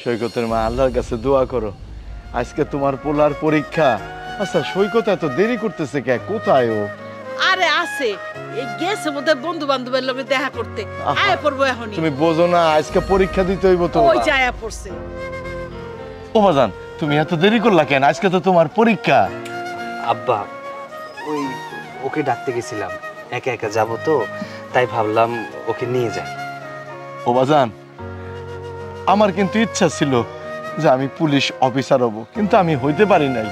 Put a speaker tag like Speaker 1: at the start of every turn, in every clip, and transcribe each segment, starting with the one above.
Speaker 1: সৈকতের মা আল্লাহর কাছে দোয়া করো, আজকে তোমার পোলার পরীক্ষা। আচ্ছা সৈকত এত দেরি করতেছে কে? কোথায় ও?
Speaker 2: আরে আছে, এই গেছে বোধহয় বন্ধু বান্ধবের লগে দেখা করতে। আয়া পড়বো এখন।
Speaker 1: তুমি বোঝো না আজকে পরীক্ষা দিতে হইব তো।
Speaker 2: ওই যায় পড়ছে।
Speaker 1: ও বাজান, তুমি এত দেরি করলা কেন? আজকে তো তোমার পরীক্ষা।
Speaker 3: আব্বা ওই ওকে ডাকতে গেছিলাম, একা একা যাব তো, তাই ভাবলাম ওকে নিয়ে যাই।
Speaker 1: ও বাজান, আমার কিন্তু ইচ্ছা ছিল যে আমি পুলিশ অফিসার হব, কিন্তু আমি হইতে পারি নাই।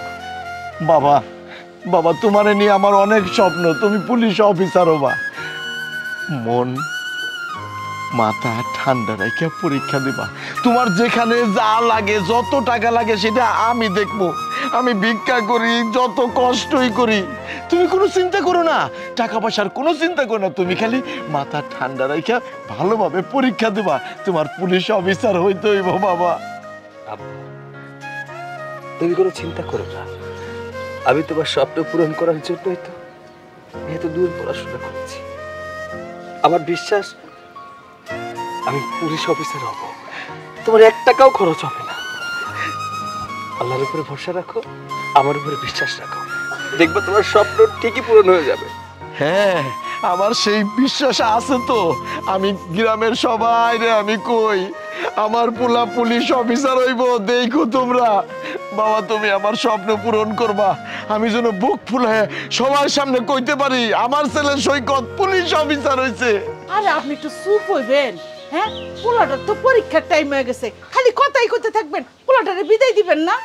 Speaker 1: বাবা বাবা, তোমারে নিয়ে আমার অনেক স্বপ্ন, তুমি পুলিশ অফিসার হবা। মন মাথা ঠান্ডা রেখে পরীক্ষা দিবা। তোমার যেখানে যা লাগে, যত টাকা লাগে সেটা আমি দেখবো। আমি ভিক্ষা করি, যত কষ্টই করি, তুমি কোনো চিন্তা করো না, টাকা পয়সার কোনো চিন্তা করো না। তুমি খালি মাথা ঠান্ডা রেখে ভালোভাবে পরীক্ষা দিবা, তোমার পুলিশ অফিসার হইতে হইব। বাবা
Speaker 3: তুমি কোনো চিন্তা করো না, আমি তোমার স্বপ্ন পূরণ করার জন্যই তো এত দূর পড়াশোনা করেছি। আমার বিশ্বাস আমি পুলিশ অফিসার হব, তোমার 1 টাকাও খরচ হবে না। আল্লাহর উপরে ভরসা রাখো, আমার উপরে বিশ্বাস রাখো, দেখবে তোমার স্বপ্ন ঠিকই পূরণ হয়ে যাবে।
Speaker 1: হ্যাঁ, আমার সেই বিশ্বাস আছে তো। আমি গ্রামের সবাই রে আমি কই আমার পোলা পুলিশ অফিসার হইব, দেখো তোমরা। বাবা তুমি আমার স্বপ্ন পূরণ করবা, আমি যেন বুক ফুলে সবার সামনে কইতে পারি আমার ছেলে সৈকত পুলিশ অফিসার হইছে।
Speaker 2: আরে আপনি একটু চুপ হইবেন। হ্যাঁ, পোলাটার তো পরীক্ষার টাইম হয়ে গেছে, খালি কথাই কইতে থাকবেন, পোলাটারে বিদায় দিবেন না।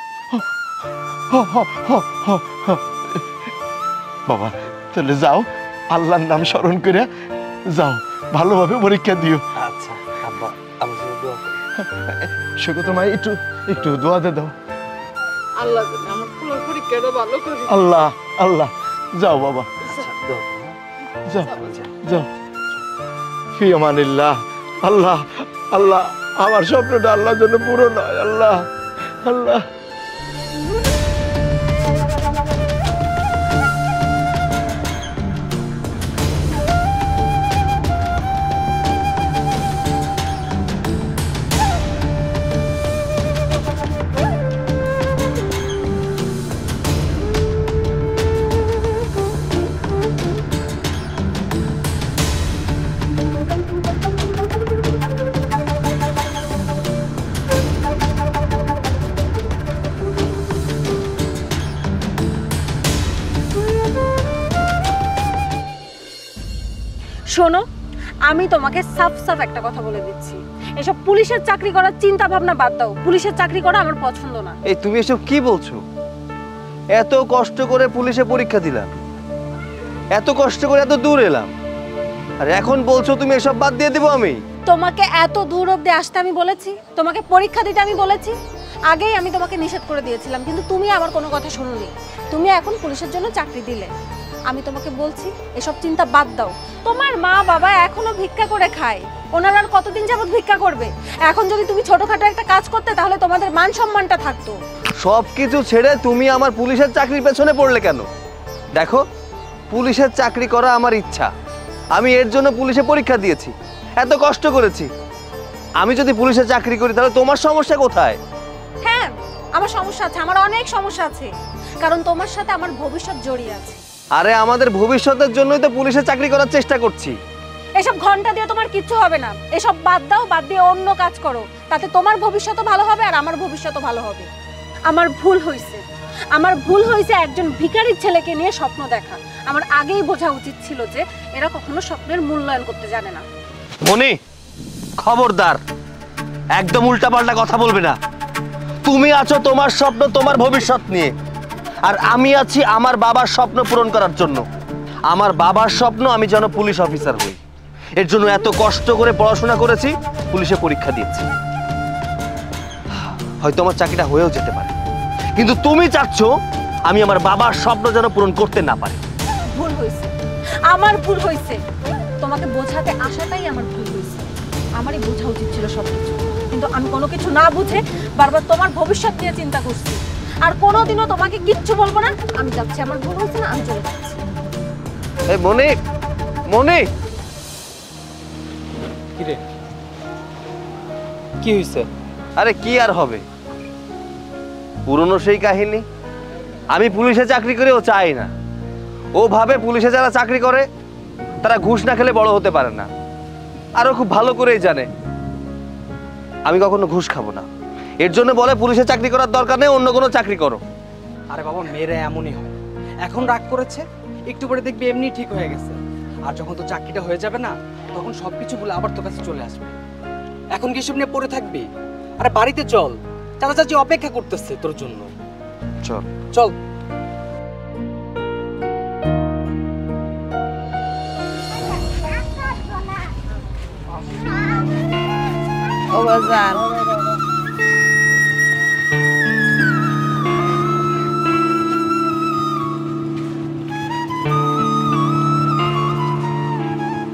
Speaker 1: বাবা তাহলে যাও, আল্লাহর নাম স্মরণ করে যাও, ভালোভাবে পরীক্ষা দিও।
Speaker 3: আচ্ছা আব্বা, আমার জন্য দোয়া করো।
Speaker 1: সৈকত মা একটু একটু দোয়াতে দাও।
Speaker 2: আল্লাহ যেন আমার পোলার পরীক্ষাটা ভালো করে।
Speaker 1: আল্লাহ আল্লাহ, যাও বাবা,
Speaker 3: আচ্ছা দোয়া করো।
Speaker 1: যাও যাও। ফি আমানিল্লাহ। আল্লাহ আল্লাহ, আমার স্বপ্নটা আল্লাহর জন্য পূরণ হয়। আল্লাহ আল্লাহ।
Speaker 4: শোনো, আমি তোমাকে সাফ সাফ একটা কথা বলে দিচ্ছি, এসব পুলিশের চাকরি করার চিন্তা ভাবনা বাদ দাও। পুলিশের চাকরি করা আমার পছন্দ না।
Speaker 3: এই তুমি এসব কি বলছো? এত কষ্ট করে পুলিশে পরীক্ষা দিলাম, এত কষ্ট করে এত দূর এলাম, আর এখন বলছো তুমি এসব বাদ দিয়ে দেবো আমি?
Speaker 4: তোমাকে এত দূর অবধি আসতে আমি বলেছি, তোমাকে পরীক্ষা দিতে আমি বলেছি, আগেই আমি তোমাকে নিষেধ করে দিয়েছিলাম, কিন্তু তুমি আমার কোনো কথা শুনোনি। তুমি এখন পুলিশের জন্য চাকরি দিলে। আমি তোমাকে বলছি এসব চিন্তা বাদ দাও। তোমার মা বাবা এখনো ভিক্ষা করে খায়, ওনারা আর কতদিন যাবত ভিক্ষা করবে? এখন যদি তুমি ছোটখাটো একটা কাজ করতে তাহলে তোমাদের মান সম্মানটা থাকতো।
Speaker 3: সবকিছু ছেড়ে তুমি আমার পুলিশের চাকরির পেছনে পড়লে কেন? দেখো, পুলিশের চাকরি করা আমার ইচ্ছা, আমি এর জন্য পুলিশে পরীক্ষা দিয়েছি, এত কষ্ট করেছি। আমি যদি পুলিশে চাকরি করি তাহলে তোমার সমস্যা কোথায়?
Speaker 4: হ্যাঁ, আমার সমস্যা আছে, আমার অনেক সমস্যা আছে, কারণ তোমার সাথে আমার ভবিষ্যৎ জড়িয়ে আছে।
Speaker 3: আরে আমাদের ভবিষ্যতের জন্যই তো পুলিশে চাকরি করার চেষ্টা করছি।
Speaker 4: এসব ঘন্টা দিয়ে তোমার কিচ্ছু হবে না, এসব বাদ দাও, বাদ দিয়ে অন্য কাজ করো, তাতে তোমার ভবিষ্যৎও ভালো হবে আর আমার ভবিষ্যৎও ভালো হবে। আমার ভুল হয়েছে একজন ভিখারির ছেলেকে নিয়ে স্বপ্ন দেখা। আমার আগেই বোঝা উচিত ছিল যে এরা কখনো স্বপ্নের মূল্যায়ন করতে জানে না।
Speaker 3: মনি, খবরদার, একদম উল্টাপাল্টা কথা বলবে না। তুমি আছো তোমার স্বপ্ন, তোমার ভবিষ্যৎ নিয়ে, আর আমি আছি আমার বাবার স্বপ্ন পূরণ করার জন্য। আমার বাবার স্বপ্ন আমি যেন পুলিশ অফিসার হই, এর জন্য এত কষ্ট করে পড়াশোনা করেছি, পুলিশে পরীক্ষা দিয়েছি। হয়তো আমার চাকরিটা হয়েও যেতে পারে, কিন্তু তুমি চাচ্ছ আমি আমার বাবার স্বপ্ন যেন পূরণ করতে না পারি।
Speaker 4: ভুল হয়েছে, আমার ভুল হয়েছে, তোমাকে বোঝাতে আসাটাই আমার ভুল হয়েছে। আমারই বোঝা উচিত ছিল সবকিছু, কিন্তু আমি কোনো কিছু না বুঝে বারবার তোমার ভবিষ্যৎ নিয়ে চিন্তা করছি। আর কোনোদিনও তোমাকে কিচ্ছু বলবো না। আমি যাচ্ছি, আমার ভুল হয়েছে না, আমি চলে যাচ্ছি।
Speaker 3: এই মনি, মনি,
Speaker 5: কি রে, কি হয়েছে?
Speaker 3: আরে কি আর হবে, পুরনো সেই কাহিনী। আমি পুলিশে চাকরি করেও চাই না। ও ভাবে পুলিশে যারা চাকরি করে তারা ঘুষ না খেলে বড় হতে পারে না। আরো খুব ভালো করেই জানে আমি কখনো ঘুষ খাবো না। এর জন্য বলে পুলিশে চাকরি করার দরকার নেই, অন্য কোনো চাকরি করো।
Speaker 5: আরে বাবা, মেয়েরা এমনই হয়। এখন রাগ করেছে, একটু পরে দেখবি এমনি ঠিক হয়ে গেছে। আর যখন তো চাকরিটা হয়ে যাবে না, তখন সবকিছু বলে আবার তোর কাছে চলে আসবে। এখন কি সব নিয়ে পড়ে থাকবি? আরে বাড়িতে চল, চাচা চাচি অপেক্ষা করতেছে তোর জন্য।
Speaker 3: চল
Speaker 5: চল।
Speaker 2: ও বাজান,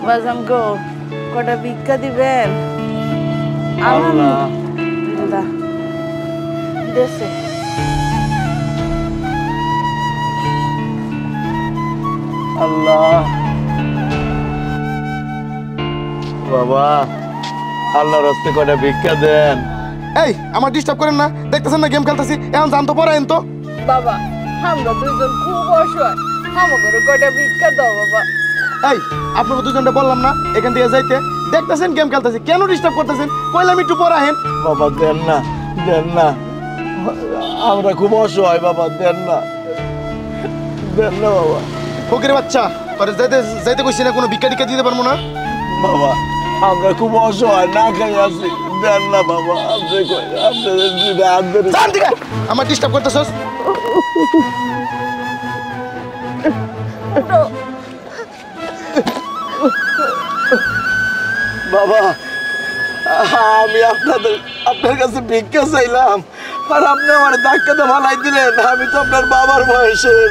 Speaker 2: বাজান গো, কটা ভিক্ষা দিবেন? আল্লাহ দেশে
Speaker 1: আল্লাহ বাবা, আল্লাহর রাস্তে কটা ভিক্ষা দেন।
Speaker 6: এই আমার ডিস্টার্ব করেন না, দেখতেছেন না গেম খেলতেছি, এখন জানতো পড়ায়েন তো।
Speaker 2: বাবা, আমরা দুইজন খুব অসহায়, আমাকে কটা ভিক্ষা দাও বাবা।
Speaker 6: এই আপনাকে দুজনটা বললাম না এখান থেকে যাইতে, দেখতেছেন গেম খেলতেছি, কেন ডিস্টার্ব করতেছেন? কইলাম একটু পড়ায়েন।
Speaker 1: বাবা দেন না, দেন না, আমরা খুব অসহায় বাবা, দেন না, দেন না বাবা।
Speaker 6: ফকির বাচ্চা, তোরে যাইতে যাইতে কইছি না, কোনো ভিক্ষা টিক্ষা দিতে পারবো না।
Speaker 1: বাবা আমরা খুব অসহায়, না খাই আছি, দেন না বাবা। আপনি আপনাদের দুইটা হাত ধরে
Speaker 6: জান দিকে আমার ডিস্টার্ব করতেছস।
Speaker 1: বাবা, আমি আপনার কাছে ভিক্ষা চাইলাম, আর আপনি আমার ধাক্কাতে ভালাই দিলেন। আমি তো আপনার বাবার বয়সের।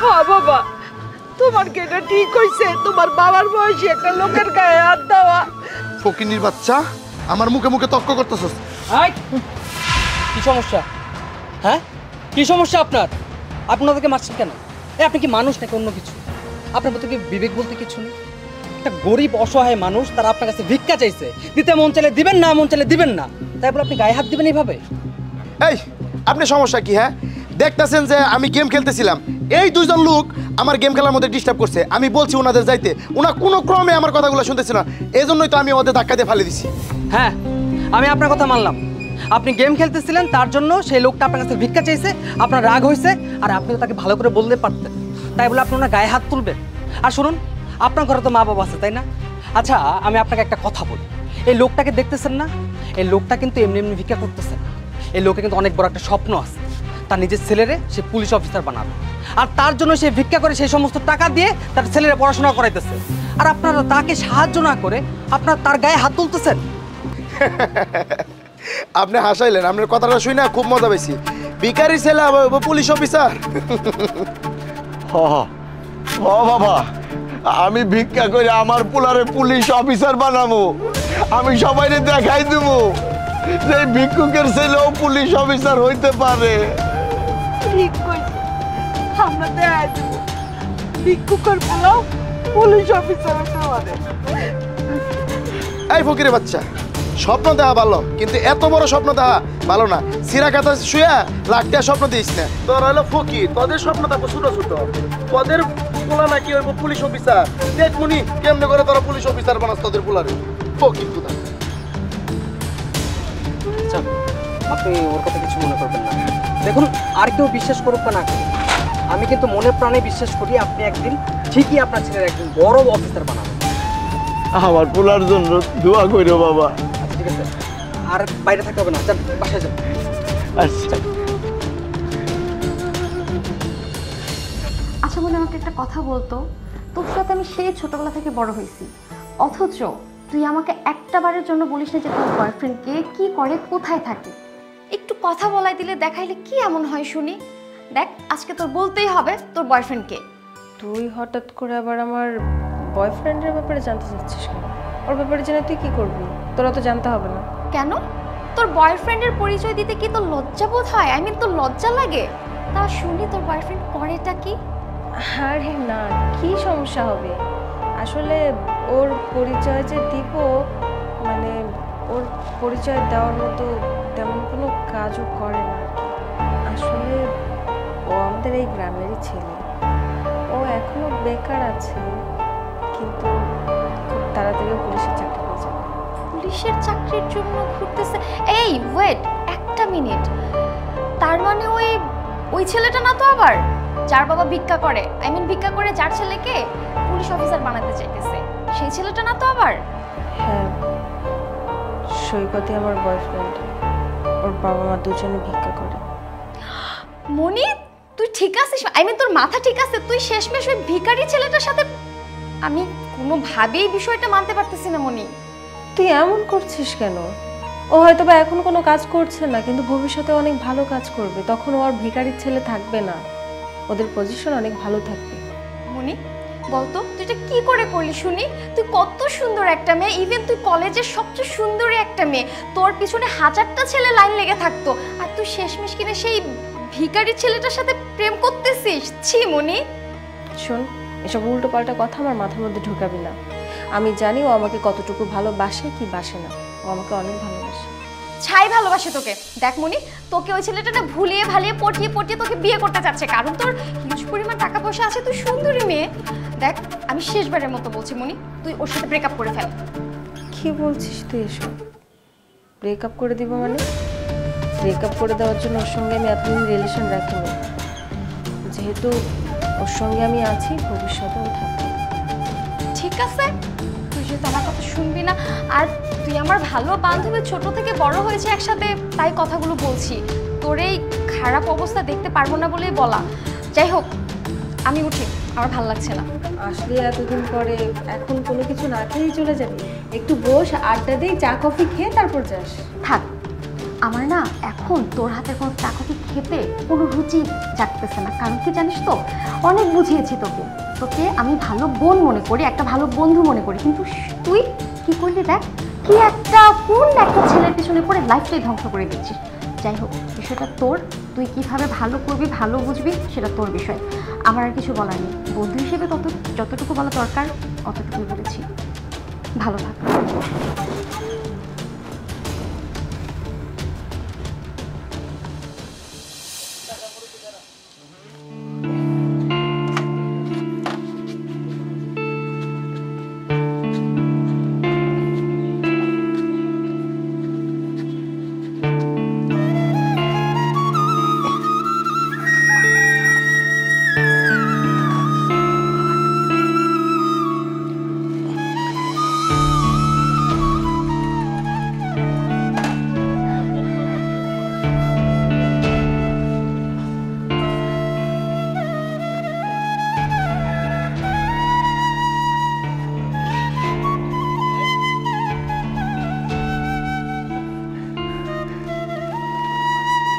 Speaker 2: হ্যাঁ বাবা, তোমার কি এটা ঠিক হইছে? তোমার বাবার বয়সী একটা লোকের গায়ে হাত দেওয়া।
Speaker 6: ফকিনির বাচ্চা, আমার মুখে মুখে তর্ক করতেছস।
Speaker 5: আই, কি সমস্যা? হ্যাঁ, কি সমস্যা আপনার? আপনি ওদেরকে মারছেন কেন? আপনি কি মানুষ নাকি অন্য কিছু? আপনার মধ্যে কি বিবেক বলতে কিছু নেই? একটা গরিব অসহায় মানুষ, তারা আপনার কাছে ভিক্ষা চাইছে, দিতে মন চাইলে দিবেন না, মন চাইলে দিবেন না, তাই বলে আপনি গায়ে হাত দিবেন এইভাবে?
Speaker 6: এই আপনি সমস্যা কি? হ্যাঁ, দেখতেছেন যে আমি গেম খেলতেছিলাম, এই দুইজন লোক আমার গেম খেলার মধ্যে ডিস্টার্ব করছে। আমি বলছি ওনাদের যাইতে, ওনা কোনো ক্রমে আমার কথাগুলো শুনতেছে না, এই জন্যই তো আমি ওদের ধাক্কা দিয়ে ফালে দিছি।
Speaker 5: হ্যাঁ, আমি আপনার কথা মানলাম। আপনি গেম খেলতেছিলেন, তার জন্য সেই লোকটা আপনার কাছে ভিক্ষা চাইছে, আপনার রাগ হয়েছে, আর আপনি তো তাকে ভালো করে বলতে পারতেন, তাই বলে আপনি ওনার গায়ে হাত তুলবেন? আর শুনুন, আপনার ঘরে তো মা বাবা আছে, তাই না? আচ্ছা, আমি আপনাকে একটা কথা বলি, এই লোকটাকে দেখতেছেন না? এই লোকটা কিন্তু এমনি এমনি ভিক্ষা করতেছে না। এই লোকে কিন্তু অনেক বড় একটা স্বপ্ন আছে, তার নিজের ছেলেরে সে পুলিশ অফিসার বানাবে, আর তার জন্য সে ভিক্ষা করে সেই সমস্ত টাকা দিয়ে তার ছেলেরা পড়াশোনা করাইতেছে। আর আপনারা তাকে সাহায্য না করে আপনারা তার গায়ে হাত তুলতেছেন।
Speaker 6: আপনি হাসাইলেন, আপনার কথাটা শুই না খুব মজা পেয়েছি। ভিখারি ছেলে আবার পুলিশ অফিসার।
Speaker 1: হ বাবা, আমি ভিক্ষা করে আমার পোলারে পুলিশ অফিসার বানাবো। আমি সবাইকে দেখাই দেবো যে ভিক্ষুকের ছেলেও পুলিশ অফিসার হইতে পারে।
Speaker 2: ঠিক কইছে, আমরা দেখাই দেব ভিক্ষুকের পোলাও পুলিশ অফিসার হতে পারে।
Speaker 6: এই ফকিরের বাচ্চা, স্বপ্ন দেখা ভালো, কিন্তু এত বড় স্বপ্ন দেখা ভালো না। সিরা কাতা শুয়া লাখটা স্বপ্ন দিস না। তোর হলো ফকির, তোদের স্বপ্ন থাকবো ছোট ছোট, তোদের পোলা নাকি হইব পুলিশ অফিসার। দেখ মুনি কেমনে করে তোরা পুলিশ অফিসার বানাস তোদের পোলারে, ফকির কোথা।
Speaker 5: আচ্ছা, আপনি ওর কথা কিছু মনে করবেন না। দেখুন, আর কেউ বিশ্বাস করুক বা না করুক, আমি কিন্তু মনে প্রাণে বিশ্বাস করি আপনি একদিন ঠিকই আপনার ছেলের একদিন বড় অফিসার বানাবেন।
Speaker 1: আমার পোলার জন্য দোয়া কইরো বাবা।
Speaker 5: আচ্ছা ঠিক আছে, আর বাইরে থাকতে হবে না, যান বাসায় যান।
Speaker 1: আচ্ছা
Speaker 7: আচ্ছা বলে আমাকে একটা কথা বলতো, তোর সাথে আমি সেই ছোটবেলা থেকে বড় হয়েছি, অথচ তুই আমাকে একটা বারের জন্য বলিস না যে তোর বয়ফ্রেন্ড কে, কি করে, কোথায় থাকে। একটু কথা বলাই দিলে, দেখাইলে কি এমন হয় শুনি। দেখ, আজকে তোর বলতেই হবে তোর বয়ফ্রেন্ড কে।
Speaker 4: তুই হঠাৎ করে আবার আমার বয়ফ্রেন্ডের ব্যাপারে জানতে চাচ্ছিস কেন? ওর ব্যাপারে জেনে তুই কি করবি? তোরা তো জানতে হবে না।
Speaker 7: কেন? তোর বয়ফ্রেন্ডের পরিচয় দিতে কি তোর লজ্জা বোধ হয়? আই মিন তোর লজ্জা লাগে? তা শুনি তোর বয়ফ্রেন্ড করেটা কি?
Speaker 4: আরে না, কি সমস্যা হবে? আসলে ওর পরিচয় যে দিব, মানে ওর পরিচয় দেওয়ার মতো কাজও করে না আর কি। আসলে ও আমাদের এই গ্রামেরই ছেলে, ও এখনো বেকার আছে, কিন্তু খুব তাড়াতাড়ি পুলিশের চাকরি পেয়ে যাবে।
Speaker 7: পুলিশের চাকরির জন্য ঘুরতেছে? এই ওয়েট একটা মিনিট, তার মানে ওই ছেলেটা না তো আবার যার বাবা ভিক্ষা করে, ভিক্ষা করে যার ছেলেকে পুলিশ অফিসার বানাতে চাইতেছে, সেই ছেলেটা না তো আবার?
Speaker 4: হ্যাঁ, সৈকতই আমার বয়ফ্রেন্ড, ওর বাবা মা দুজনে ভিক্ষা করে।
Speaker 7: মনি, তুই ঠিক আছিস? তোর মাথা ঠিক আছে? তুই শেষমেশ ওই ভিখারি ছেলেটার সাথে? আমি কোনোভাবেই বিষয়টা মানতে পারতেছি না মনি।
Speaker 4: তুই এমন করছিস কেন? ও হয়তো বা এখন কোনো কাজ করছে না, কিন্তু ভবিষ্যতে অনেক ভালো কাজ করবে, তখন ও আর ভিখারির ছেলে থাকবে না, ওদের পজিশন অনেক ভালো থাকবে।
Speaker 7: মনি বলতো তুই এটা কি করে করলি শুনি? তুই কত সুন্দর একটা মেয়ে, ইভেন তুই কলেজের সবচেয়ে সুন্দরী একটা মেয়ে, তোর পিছনে হাজারটা ছেলে লাইন লেগে থাকতো, আর তুই শেষমেশ কিনে সেই ভিখারির ছেলেটার সাথে প্রেম করতেছিস? ছি মনি।
Speaker 4: শোন, এসব উল্টো পাল্টা কথা আমার মাথার মধ্যে ঢুকাবি না। আমি জানি ও আমাকে কতটুকু ভালোবাসে কি বাসে না, ও আমাকে অনেক ভালোবাসে।
Speaker 7: ছাই ভালোবাসে তোকে। দেখ মনি, তোকে ওই ছেলেটা না ভুলিয়ে ভালিয়ে পটিয়ে পটিয়ে তোকে বিয়ে করতে চাচ্ছে, কারণ তোর হিউজ পরিমাণ টাকা পয়সা আছে, তুই সুন্দরী মেয়ে। দেখ আমি শেষবারের মতো বলছি মনি, তুই ওর সাথে ব্রেকআপ করে ফেল।
Speaker 4: কি বলছিস তুই এসব? ব্রেকআপ করে দিব মানে? ব্রেকআপ করে দেওয়ার জন্য ওর সঙ্গে আমি এতদিন রিলেশন রাখিনি, যেহেতু ওর সঙ্গে আমি আছি, ভবিষ্যতেও থাকবো।
Speaker 7: ঠিক আছে, তুই যেহেতু আমার কথা শুনবি না, আর তুই আমার ভালো বান্ধবী, ছোট থেকে বড় হয়েছে একসাথে, তাই কথাগুলো বলছি। তোর এই খারাপ অবস্থা দেখতে পারবো না বলেই বলা। যাই হোক, আমি উঠি, আমার ভালো লাগছে না।
Speaker 4: আসলে এতদিন পরে এখন কোনো কিছু না খেয়েই চলে যাবি? একটু বস, আড্ডা দিই, চা কফি খেয়ে তারপর যাস।
Speaker 7: থাক, আমার না এখন তোর হাতের কোনো চা কফি খেতে কোনো রুচি জাগতেছে না। কারণ কি জানিস তো, অনেক বুঝিয়েছি তোকে, তোকে আমি ভালো বোন মনে করি, একটা ভালো বন্ধু মনে করি, কিন্তু তুই কি করলি দেখ, কি কোন একটা ছেলের পিছনে পড়ে লাইফটাই ধ্বংস করে দিচ্ছিস। যাই হোক, বিষয়টা তোর, তুই কিভাবে ভালো করবি, ভালো বুঝবি, সেটা তোর বিষয়, আমার আর কিছু বলার নেই। বন্ধু হিসেবে যতটুকু বলা দরকার অতটুকুই বলেছি। ভালো থাক।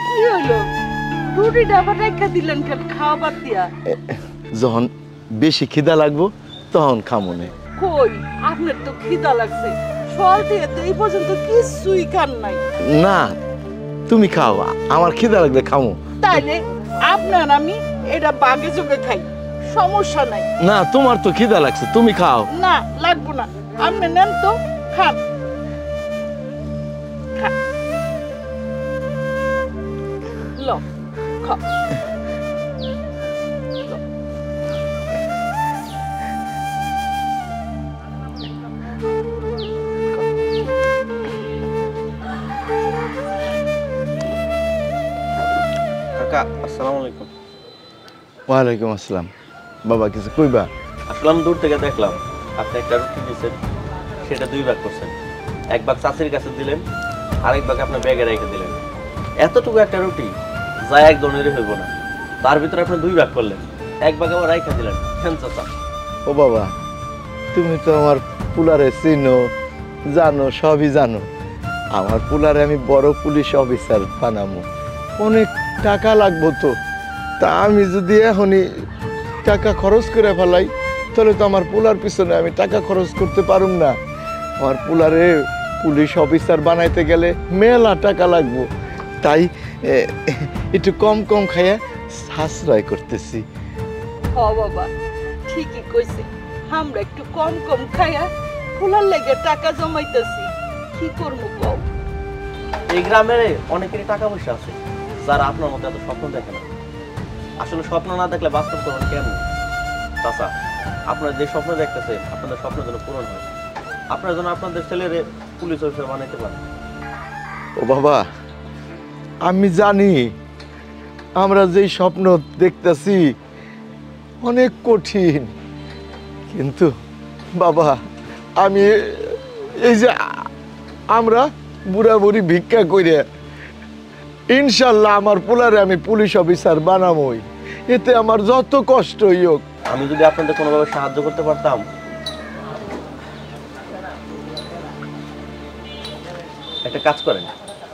Speaker 2: কি হলো? রুটিটা আবার রেখে দিলেন কেন? খাওয়া বাদ দিয়া?
Speaker 1: যখন বেশি খিদা লাগবো তখন খামনে।
Speaker 2: কই, আপনার তো খিদা লাগছে, সকাল থেকে তো এই পর্যন্ত কিছুই খান নাই।
Speaker 1: না, তুমি খাও, আমার খিদা লাগলে খামো।
Speaker 2: তাইলে আপনার আমি এটা বাগে চোখে খাই, সমস্যা নাই।
Speaker 1: না, তোমার তো খিদা লাগছে, তুমি খাও।
Speaker 2: না, লাগবো না, আপনি নেন তো, খান খান। লো, খাও।
Speaker 8: কাকা, আসসালামু আলাইকুম।
Speaker 1: ওয়ালাইকুম আসসালাম। বাবা কিছু কইবা?
Speaker 8: আসলে আমি দূর থেকে দেখলাম আপনি একটা রুটি দিয়েছেন, সেটা 2 ভাগ করছেন। 1 ভাগ চাচির কাছে দিলেন, আরেক ভাগ আপনার ব্যাগে রেখে দিলেন। এতটুকু একটা রুটি যা এক ধরনেরই হইব না, তার ভিতরে আপনি 2 ভাগ করলেন, 1 ভাগ আবার রেখে দিলেন। কেন চাচা?
Speaker 1: ও বাবা, তুমি তো আমার পুলারে চিনো, জানো, সবই জানো। আমার পুলারে আমি বড় পুলিশ অফিসার বানামো, অনেক টাকা লাগবো তো। তা আমি যদি এখনই টাকা খরচ করে ফেলাই, তাহলে তো আমার পুলার পিছনে আমি টাকা খরচ করতে পারুম না। আমার পুলারে পুলিশ অফিসার বানাইতে গেলে মেলা টাকা লাগবো, তাই একটু কম কম খাইয়া সাশ্রয় করতেছি।
Speaker 2: ও বাবা, ঠিকই কইছে, আমরা একটু কম কম খাইয়া ফুলার লেগে টাকা জমাইতেছি। কি করবো কও?
Speaker 8: এই গ্রামের অনেকেরই টাকা পয়সা আছে যারা আপনার মতো এত স্বপ্ন দেখে না। আসলে স্বপ্ন না দেখলে বাস্তব করবেন কেমন? চাচা, আপনারা যে স্বপ্ন দেখতেছেন আপনাদের স্বপ্ন যেন পূরণ হয়, আপনারা যেন আপনাদের ছেলেরে পুলিশ অফিসার বানাইতে পারেন।
Speaker 1: ও বাবা, আমি জানি আমরা যেই স্বপ্ন দেখতেছি অনেক কঠিন, কিন্তু বাবা আমি এই যে আমরা বুড়া বুড়ি ভিক্ষা করে ইনশাল্লাহ আমার পোলারে আমি পুলিশ অফিসার বানাবই, এতে আমার যত কষ্টই হোক।
Speaker 8: আমি যদি আপনাদের কোনোভাবে সাহায্য করতে পারতাম, একটা কাজ করেন,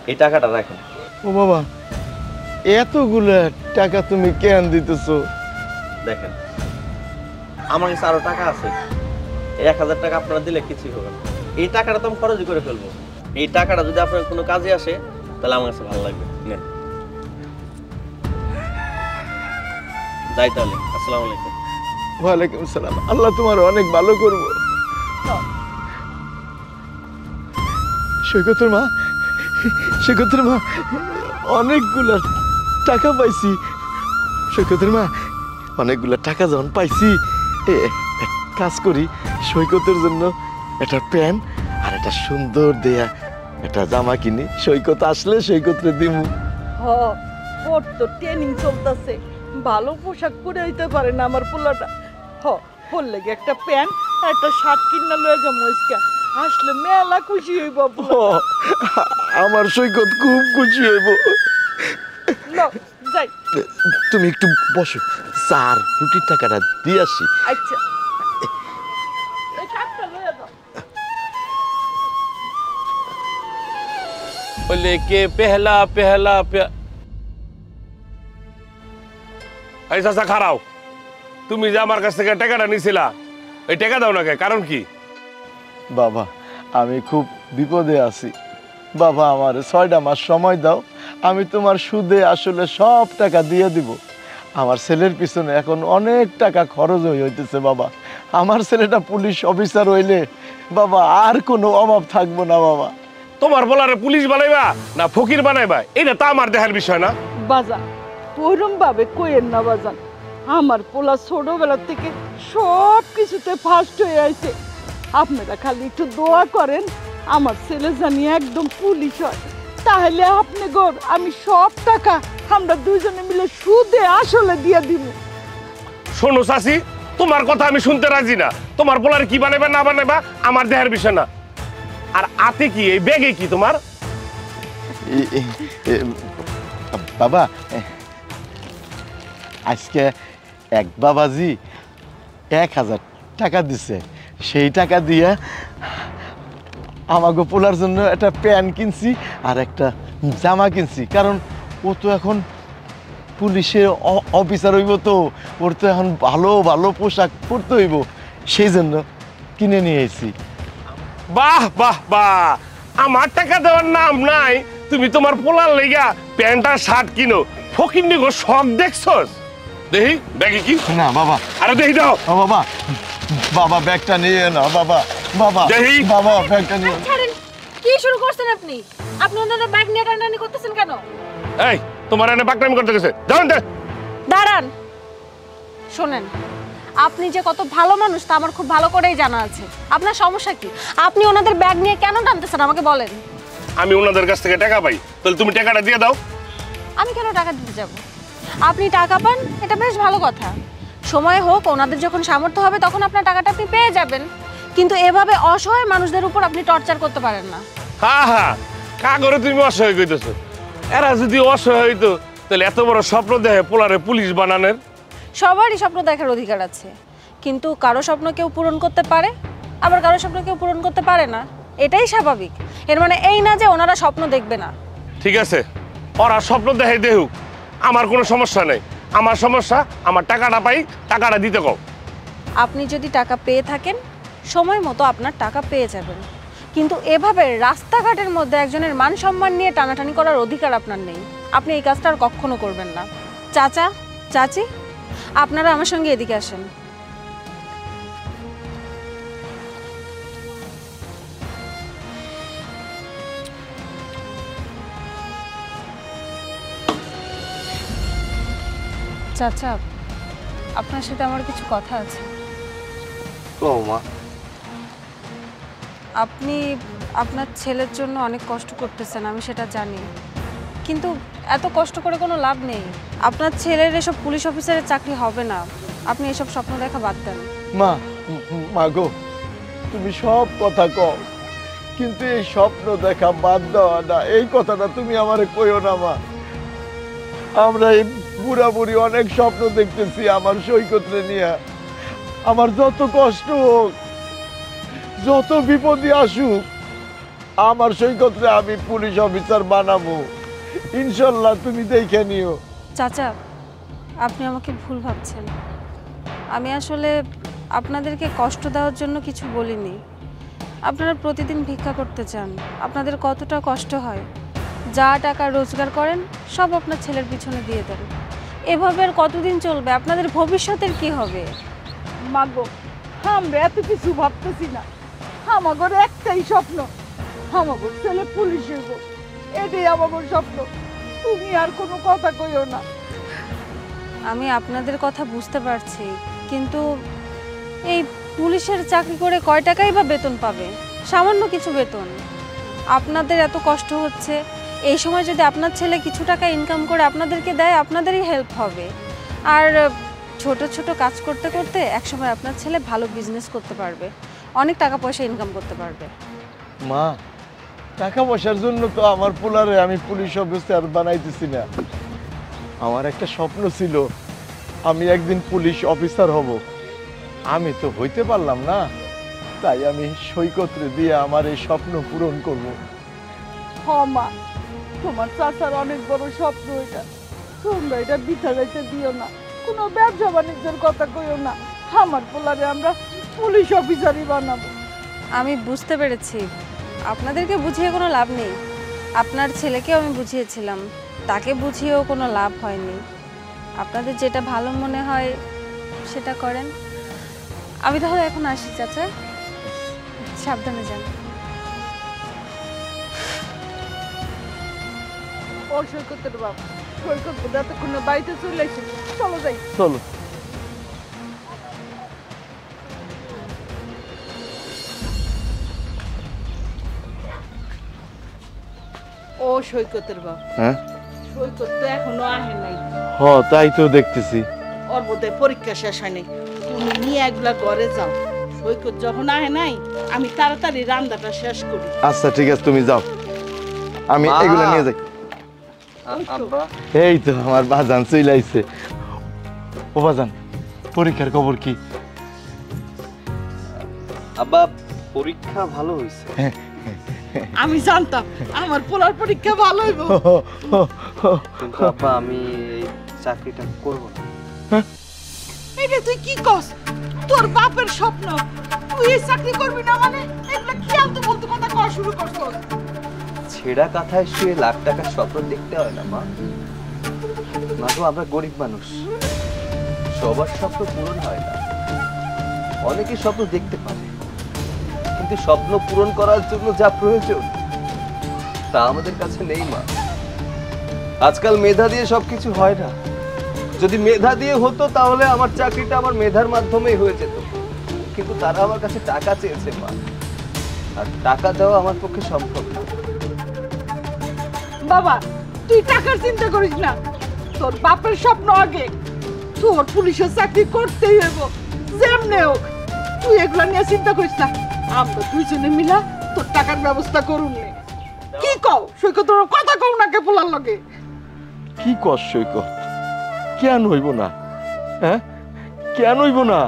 Speaker 8: এই টাকাটা রাখেন।
Speaker 1: ও বাবা, এতগুলা টাকা তুমি কেন দিতেছো?
Speaker 8: দেখেন, আমার কাছে আরো টাকা আছে, 1000 টাকা আপনারা দিলে কিছুই হবে না। এই টাকাটা তো আমি খরচই করে ফেলবো। এই টাকাটা যদি আপনার কোনো কাজে আসে তাহলে আমার কাছে ভালো লাগবে। নেন, যাই তাহলে। আসসালামু আলাইকুম।
Speaker 1: ওয়ালাইকুম সালাম। আল্লাহ তোমার অনেক ভালো করবো। সৈকতের মা, সৈকতের মা, অনেকগুলা টাকা পাইছি। সৈকতের মা, অনেকগুলা টাকা যখন পাইছি, এক কাজ করি, সৈকতের জন্য একটা প্যান্ট আর একটা সুন্দর দেয়া একটা জামা কিনি, সৈকত আসলে সৈকতরে দিমু।
Speaker 2: ওর তো ট্রেনিং চলতেছে, ভালো পোশাক পরে হইতে পারে না আমার পোলাটা। ওর লেগে একটা প্যান্ট আর একটা শার্ট কিনা লয়ে যাবো, আসলে মেলা খুশি হইব।
Speaker 1: আমার সৈকত খুব খুশি হইব।
Speaker 2: যাই,
Speaker 1: তুমি একটু বসো, চার রুটির টাকাটা দিয়ে আসি।
Speaker 2: আচ্ছা, এই কাপটা লয়ে যাও।
Speaker 9: लेके पहला पहला এই চাচা খারাও, তুমি যে আমার কাছ থেকে টাকাটা নিছিলা, এই টাকা দাও না কে? কারণ কি?
Speaker 1: বাবা, আমি খুব বিপদে আছি বাবা, আমার 6টা মাস সময় দাও, আমি তোমার সুদে আসলে সব টাকা দিয়ে দিব। আমার ছেলের পিছনে এখন অনেক টাকা খরচ হইতেছে বাবা। আমার ছেলেটা পুলিশ অফিসার হইলে বাবা আর কোনো অভাব থাকবো না বাবা।
Speaker 9: তোমার বলারে পুলিশ বানাইবা না ফকির বানাইবা, এটা তো আমার দেখার বিষয় না।
Speaker 2: বাজান, ওরম ভাবে কইেন না বাজান। আমার পোলা ছোটবেলা থেকে সব কিছুতে ফার্স্ট হয়ে আছে। আপনারা খালি একটু দোয়া করেন আমার ছেলে জানি একদম পুলিশ হয়, তাহলে আপনি গর আমি সব টাকা আমরা দুইজনে মিলে সুদে আসলে দিয়ে দিব।
Speaker 9: শোনো চাচি, তোমার কথা আমি শুনতে রাজি না। তোমার বলারে কি বানাইবা না বানাইবা আমার দেখার বিষয় না। আর আতে কি, এই ব্যাগে কি তোমার?
Speaker 1: বাবা, আজকে এক বাবাজি 1000 টাকা দিছে, সেই টাকা দিয়ে আমাকে পোলার জন্য একটা প্যান্ট কিনছি আর একটা জামা কিনছি, কারণ ও তো এখন পুলিশের অফিসার হইব, তো ওর তো এখন ভালো ভালো পোশাক পরতে হইব, সেই জন্য কিনে নিয়ে এসেছি।
Speaker 9: বাহ বাহ বাহ, আমার টাকা দেওয়ার নাম নাই, তুমি তোমার পোলার লেগা প্যান্ট আর শার্ট কিনো। ফকির নিগো শখ দেখছস? দেখি ব্যাগে কি?
Speaker 1: না বাবা,
Speaker 9: আরে দেখি দাও।
Speaker 1: বাবা, বাবা ব্যাগটা নিয়ে না বাবা, বাবা
Speaker 9: দেখি।
Speaker 1: বাবা ব্যাগটা নিয়ে।
Speaker 4: ছাড়েন, কি শুরু করছেন আপনি? আপনি ওনাদের ব্যাগ নিয়ে টানাটানি করতেছেন কেন?
Speaker 9: এই তোমার এনে বাকনামি করতে গেছে, যাও না।
Speaker 4: দাঁড়ান, শোনেন, আপনি যে কত ভালো মানুষ তা আমার খুব ভালো করেই জানা আছে। আপনার সমস্যা কি? আপনি ওনাদের ব্যাগ নিয়ে কেন টানতেছেন আমাকে বলেন।
Speaker 9: আমি ওনাদের কাছ থেকে টাকা পাই, তাহলে তুমি টাকাটা দিয়ে দাও।
Speaker 4: আমি কেন টাকা দিতে যাব? আপনি টাকা পান, এটা বেশ ভালো কথা। সময় হোক, ওনাদের যখন সামর্থ্য হবে তখন আপনার টাকাটা আপনি পেয়ে যাবেন, কিন্তু এভাবে অসহায় মানুষদের উপর আপনি টর্চার করতে পারেন না।
Speaker 9: হ্যাঁ হ্যাঁ, কাগরে তুমি অসহায় কইতেছো। এরা যদি অসহায় হইতো তাহলে এত বড় স্বপ্ন দেখে পোলারে পুলিশ বানানোর।
Speaker 4: সবারই স্বপ্ন দেখার অধিকার আছে, কিন্তু কারো স্বপ্ন কেউ পূরণ করতে পারে, আবার কারো স্বপ্ন কেউ পূরণ করতে পারে না, এটাই স্বাভাবিক। এর মানে এই না যে ওনারা স্বপ্ন দেখবে না।
Speaker 9: ঠিক আছে, ওরা স্বপ্ন দেখে দেখুক, আমার কোনো সমস্যা নেই। আমার সমস্যা আমার টাকাটা পাই, টাকাটা দিতে কও।
Speaker 4: আপনি যদি টাকা পেয়ে থাকেন সময় মতো আপনার টাকা পেয়ে যাবেন, কিন্তু এভাবে রাস্তাঘাটের মধ্যে একজনের মান সম্মান নিয়ে টানাটানি করার অধিকার আপনার নেই। আপনি এই কাজটা আর কখনো করবেন না। চাচা, চাচি, আপনারা আমার সঙ্গে এদিকে আসেন। চাচা, আপনার সাথে আমার কিছু কথা আছে।
Speaker 1: কও মা।
Speaker 4: আপনি আপনার ছেলের জন্য অনেক কষ্ট করতেছেন, আমি সেটা জানি, কিন্তু এত কষ্ট করে কোনো লাভ নেই। আপনার ছেলের এসব পুলিশ অফিসারের চাকরি হবে না, আপনি এসব স্বপ্ন দেখা বাদ দেন।
Speaker 1: মা, মা গো, তুমি সব কথা কও, কিন্তু এই স্বপ্ন দেখা বাদ দেওয়া না, এই কথাটা তুমি আমারে কইও না মা। আমরা এই বুড়া বুড়ি অনেক স্বপ্ন দেখতেছি আমার সৈকতরে নিয়ে। আমার যত কষ্ট হোক, যত বিপদই আসুক, আমার সৈকতরে আমি পুলিশ অফিসার বানাবো ইনশাল্লাহ, তুমি দেখে নিও।
Speaker 4: চাচা, আপনি আমাকে ভুল ভাবছেন। আমি আসলে আপনাদেরকে কষ্ট দেওয়ার জন্য কিছু বলিনি। আপনারা প্রতিদিন ভিক্ষা করতে চান, আপনাদের কতটা কষ্ট হয়, যা টাকা রোজগার করেন সব আপনার ছেলের পিছনে দিয়ে দেন। এভাবে আর কতদিন চলবে? আপনাদের ভবিষ্যতের কি হবে?
Speaker 2: মাগো, আমরা এত কিছু ভাবতেছি না, আমাগর একটাই স্বপ্ন, আমাগর ছেলে পুলিশ হইব, এটাই আমাগর স্বপ্ন। তুমি আর কোনো কথা কইও না।
Speaker 4: আমি আপনাদের কথা বুঝতে পারছি, কিন্তু এই পুলিশের চাকরি করে কয় টাকাই বা বেতন পাবে? সামান্য কিছু বেতন। আপনাদের এত কষ্ট হচ্ছে, এই সময় যদি আপনার ছেলে কিছু টাকা ইনকাম করে আপনাদেরকে দেয়, আপনাদেরই হেল্প হবে। আর ছোট ছোট কাজ করতে করতে একসময় আপনার ছেলে ভালো বিজনেস করতে পারবে, অনেক টাকা পয়সা ইনকাম করতে পারবে।
Speaker 1: মা, টাকা পয়সার জন্য তো আমার পোলারে আমি পুলিশ অফিসার বানাইতেছি না। আমার একটা স্বপ্ন ছিল আমি একদিন পুলিশ অফিসার হব, আমি তো হইতে পারলাম না, তাই আমি সৈকতরে দিয়ে আমার এই স্বপ্ন পূরণ করব।
Speaker 2: হ মা, তোমার চাচার অনেক বড় স্বপ্ন এটা, তোমরা এটা বিথা যাইতে দিও না। কোনো ব্যবসা বাণিজ্যের কথা কইও না, আমার পোলারে আমরা পুলিশ অফিসারই বানাবো।
Speaker 4: আমি বুঝতে পেরেছি, আপনাদেরকে বুঝিয়ে কোনো লাভ নেই। আপনার ছেলেকেও আমি বুঝিয়েছিলাম, তাকে বুঝিয়েও কোনো লাভ হয়নি। আপনাদের যেটা ভালো মনে হয় সেটা করেন। আমি তাহলে এখন আসি চাচা, সাবধানে যান।
Speaker 2: ও সৈকতের বাপ, সৈকত এতক্ষণে বাড়িতে চলে এসে, চলো যাই।
Speaker 1: চলো।
Speaker 2: ও সৈকতের বাপ,
Speaker 1: হ্যাঁ,
Speaker 2: সৈকত তো এখনো আহে নাই।
Speaker 1: হ তাই তো দেখতেছি।
Speaker 2: ওর বোধহয় পরীক্ষা শেষ হয় নাই। তুমি নিয়ে একলা ঘরে যাও, সৈকত যখন আহে নাই আমি তাড়াতাড়ি রান্নাটা শেষ করি।
Speaker 1: আচ্ছা ঠিক আছে, তুমি যাও, আমি
Speaker 3: মা।
Speaker 1: এগুলো নিয়ে যাই।
Speaker 3: আব্বা,
Speaker 1: এই তো আমার বাজান চলে আইছে। ও বাজান, পরীক্ষার খবর কি?
Speaker 3: আব্বা পরীক্ষা ভালো হয়েছে।
Speaker 2: আমি জানতাম আমার পোলার পরীক্ষা ভালো হইব।
Speaker 3: কিন্তু আব্বা আমি এই চাকরিটা করব না।
Speaker 2: এটা তুই কি কস? তোর বাপের স্বপ্ন, তুই এই চাকরি করবি না মানে? এগুলা কি আলতু ফালতু কথা কওয়া শুরু করছস?
Speaker 3: ছেঁড়া কাঁথায় শুয়ে লাখ টাকার স্বপ্ন দেখতে হয় না মা। মাগো, আমরা গরিব মানুষ, সবার স্বপ্ন পূরণ হয় না। অনেকে স্বপ্ন দেখতে পারে, কিন্তু স্বপ্ন পূরণ করার জন্য যা প্রয়োজন তা আমাদের কাছে নেই মা। আজকাল মেধা দিয়ে সবকিছু হয় না। যদি মেধা দিয়ে হতো তাহলে আমার চাকরিটা আমার মেধার মাধ্যমেই হয়ে যেত, কিন্তু তারা আমার কাছে টাকা চেয়েছে মা, আর টাকা দেওয়া আমার পক্ষে সম্ভব না।
Speaker 2: বাবা, তুই টাকার চিন্তা করিস না, তোর বাপের স্বপ্ন আগে। তোর পুলিশের চাকরি করতেই হইব যেমনে হোক। তুই এগুলা নিয়ে চিন্তা করিস না, আমরা দুইজনে মিলা তোর টাকার ব্যবস্থা করুন। কি কও সৈকত, তোর কথা কও না কে পোলার লগে?
Speaker 1: কি কর সৈকত, কেন হইব না? হ্যাঁ, কেন হইব না?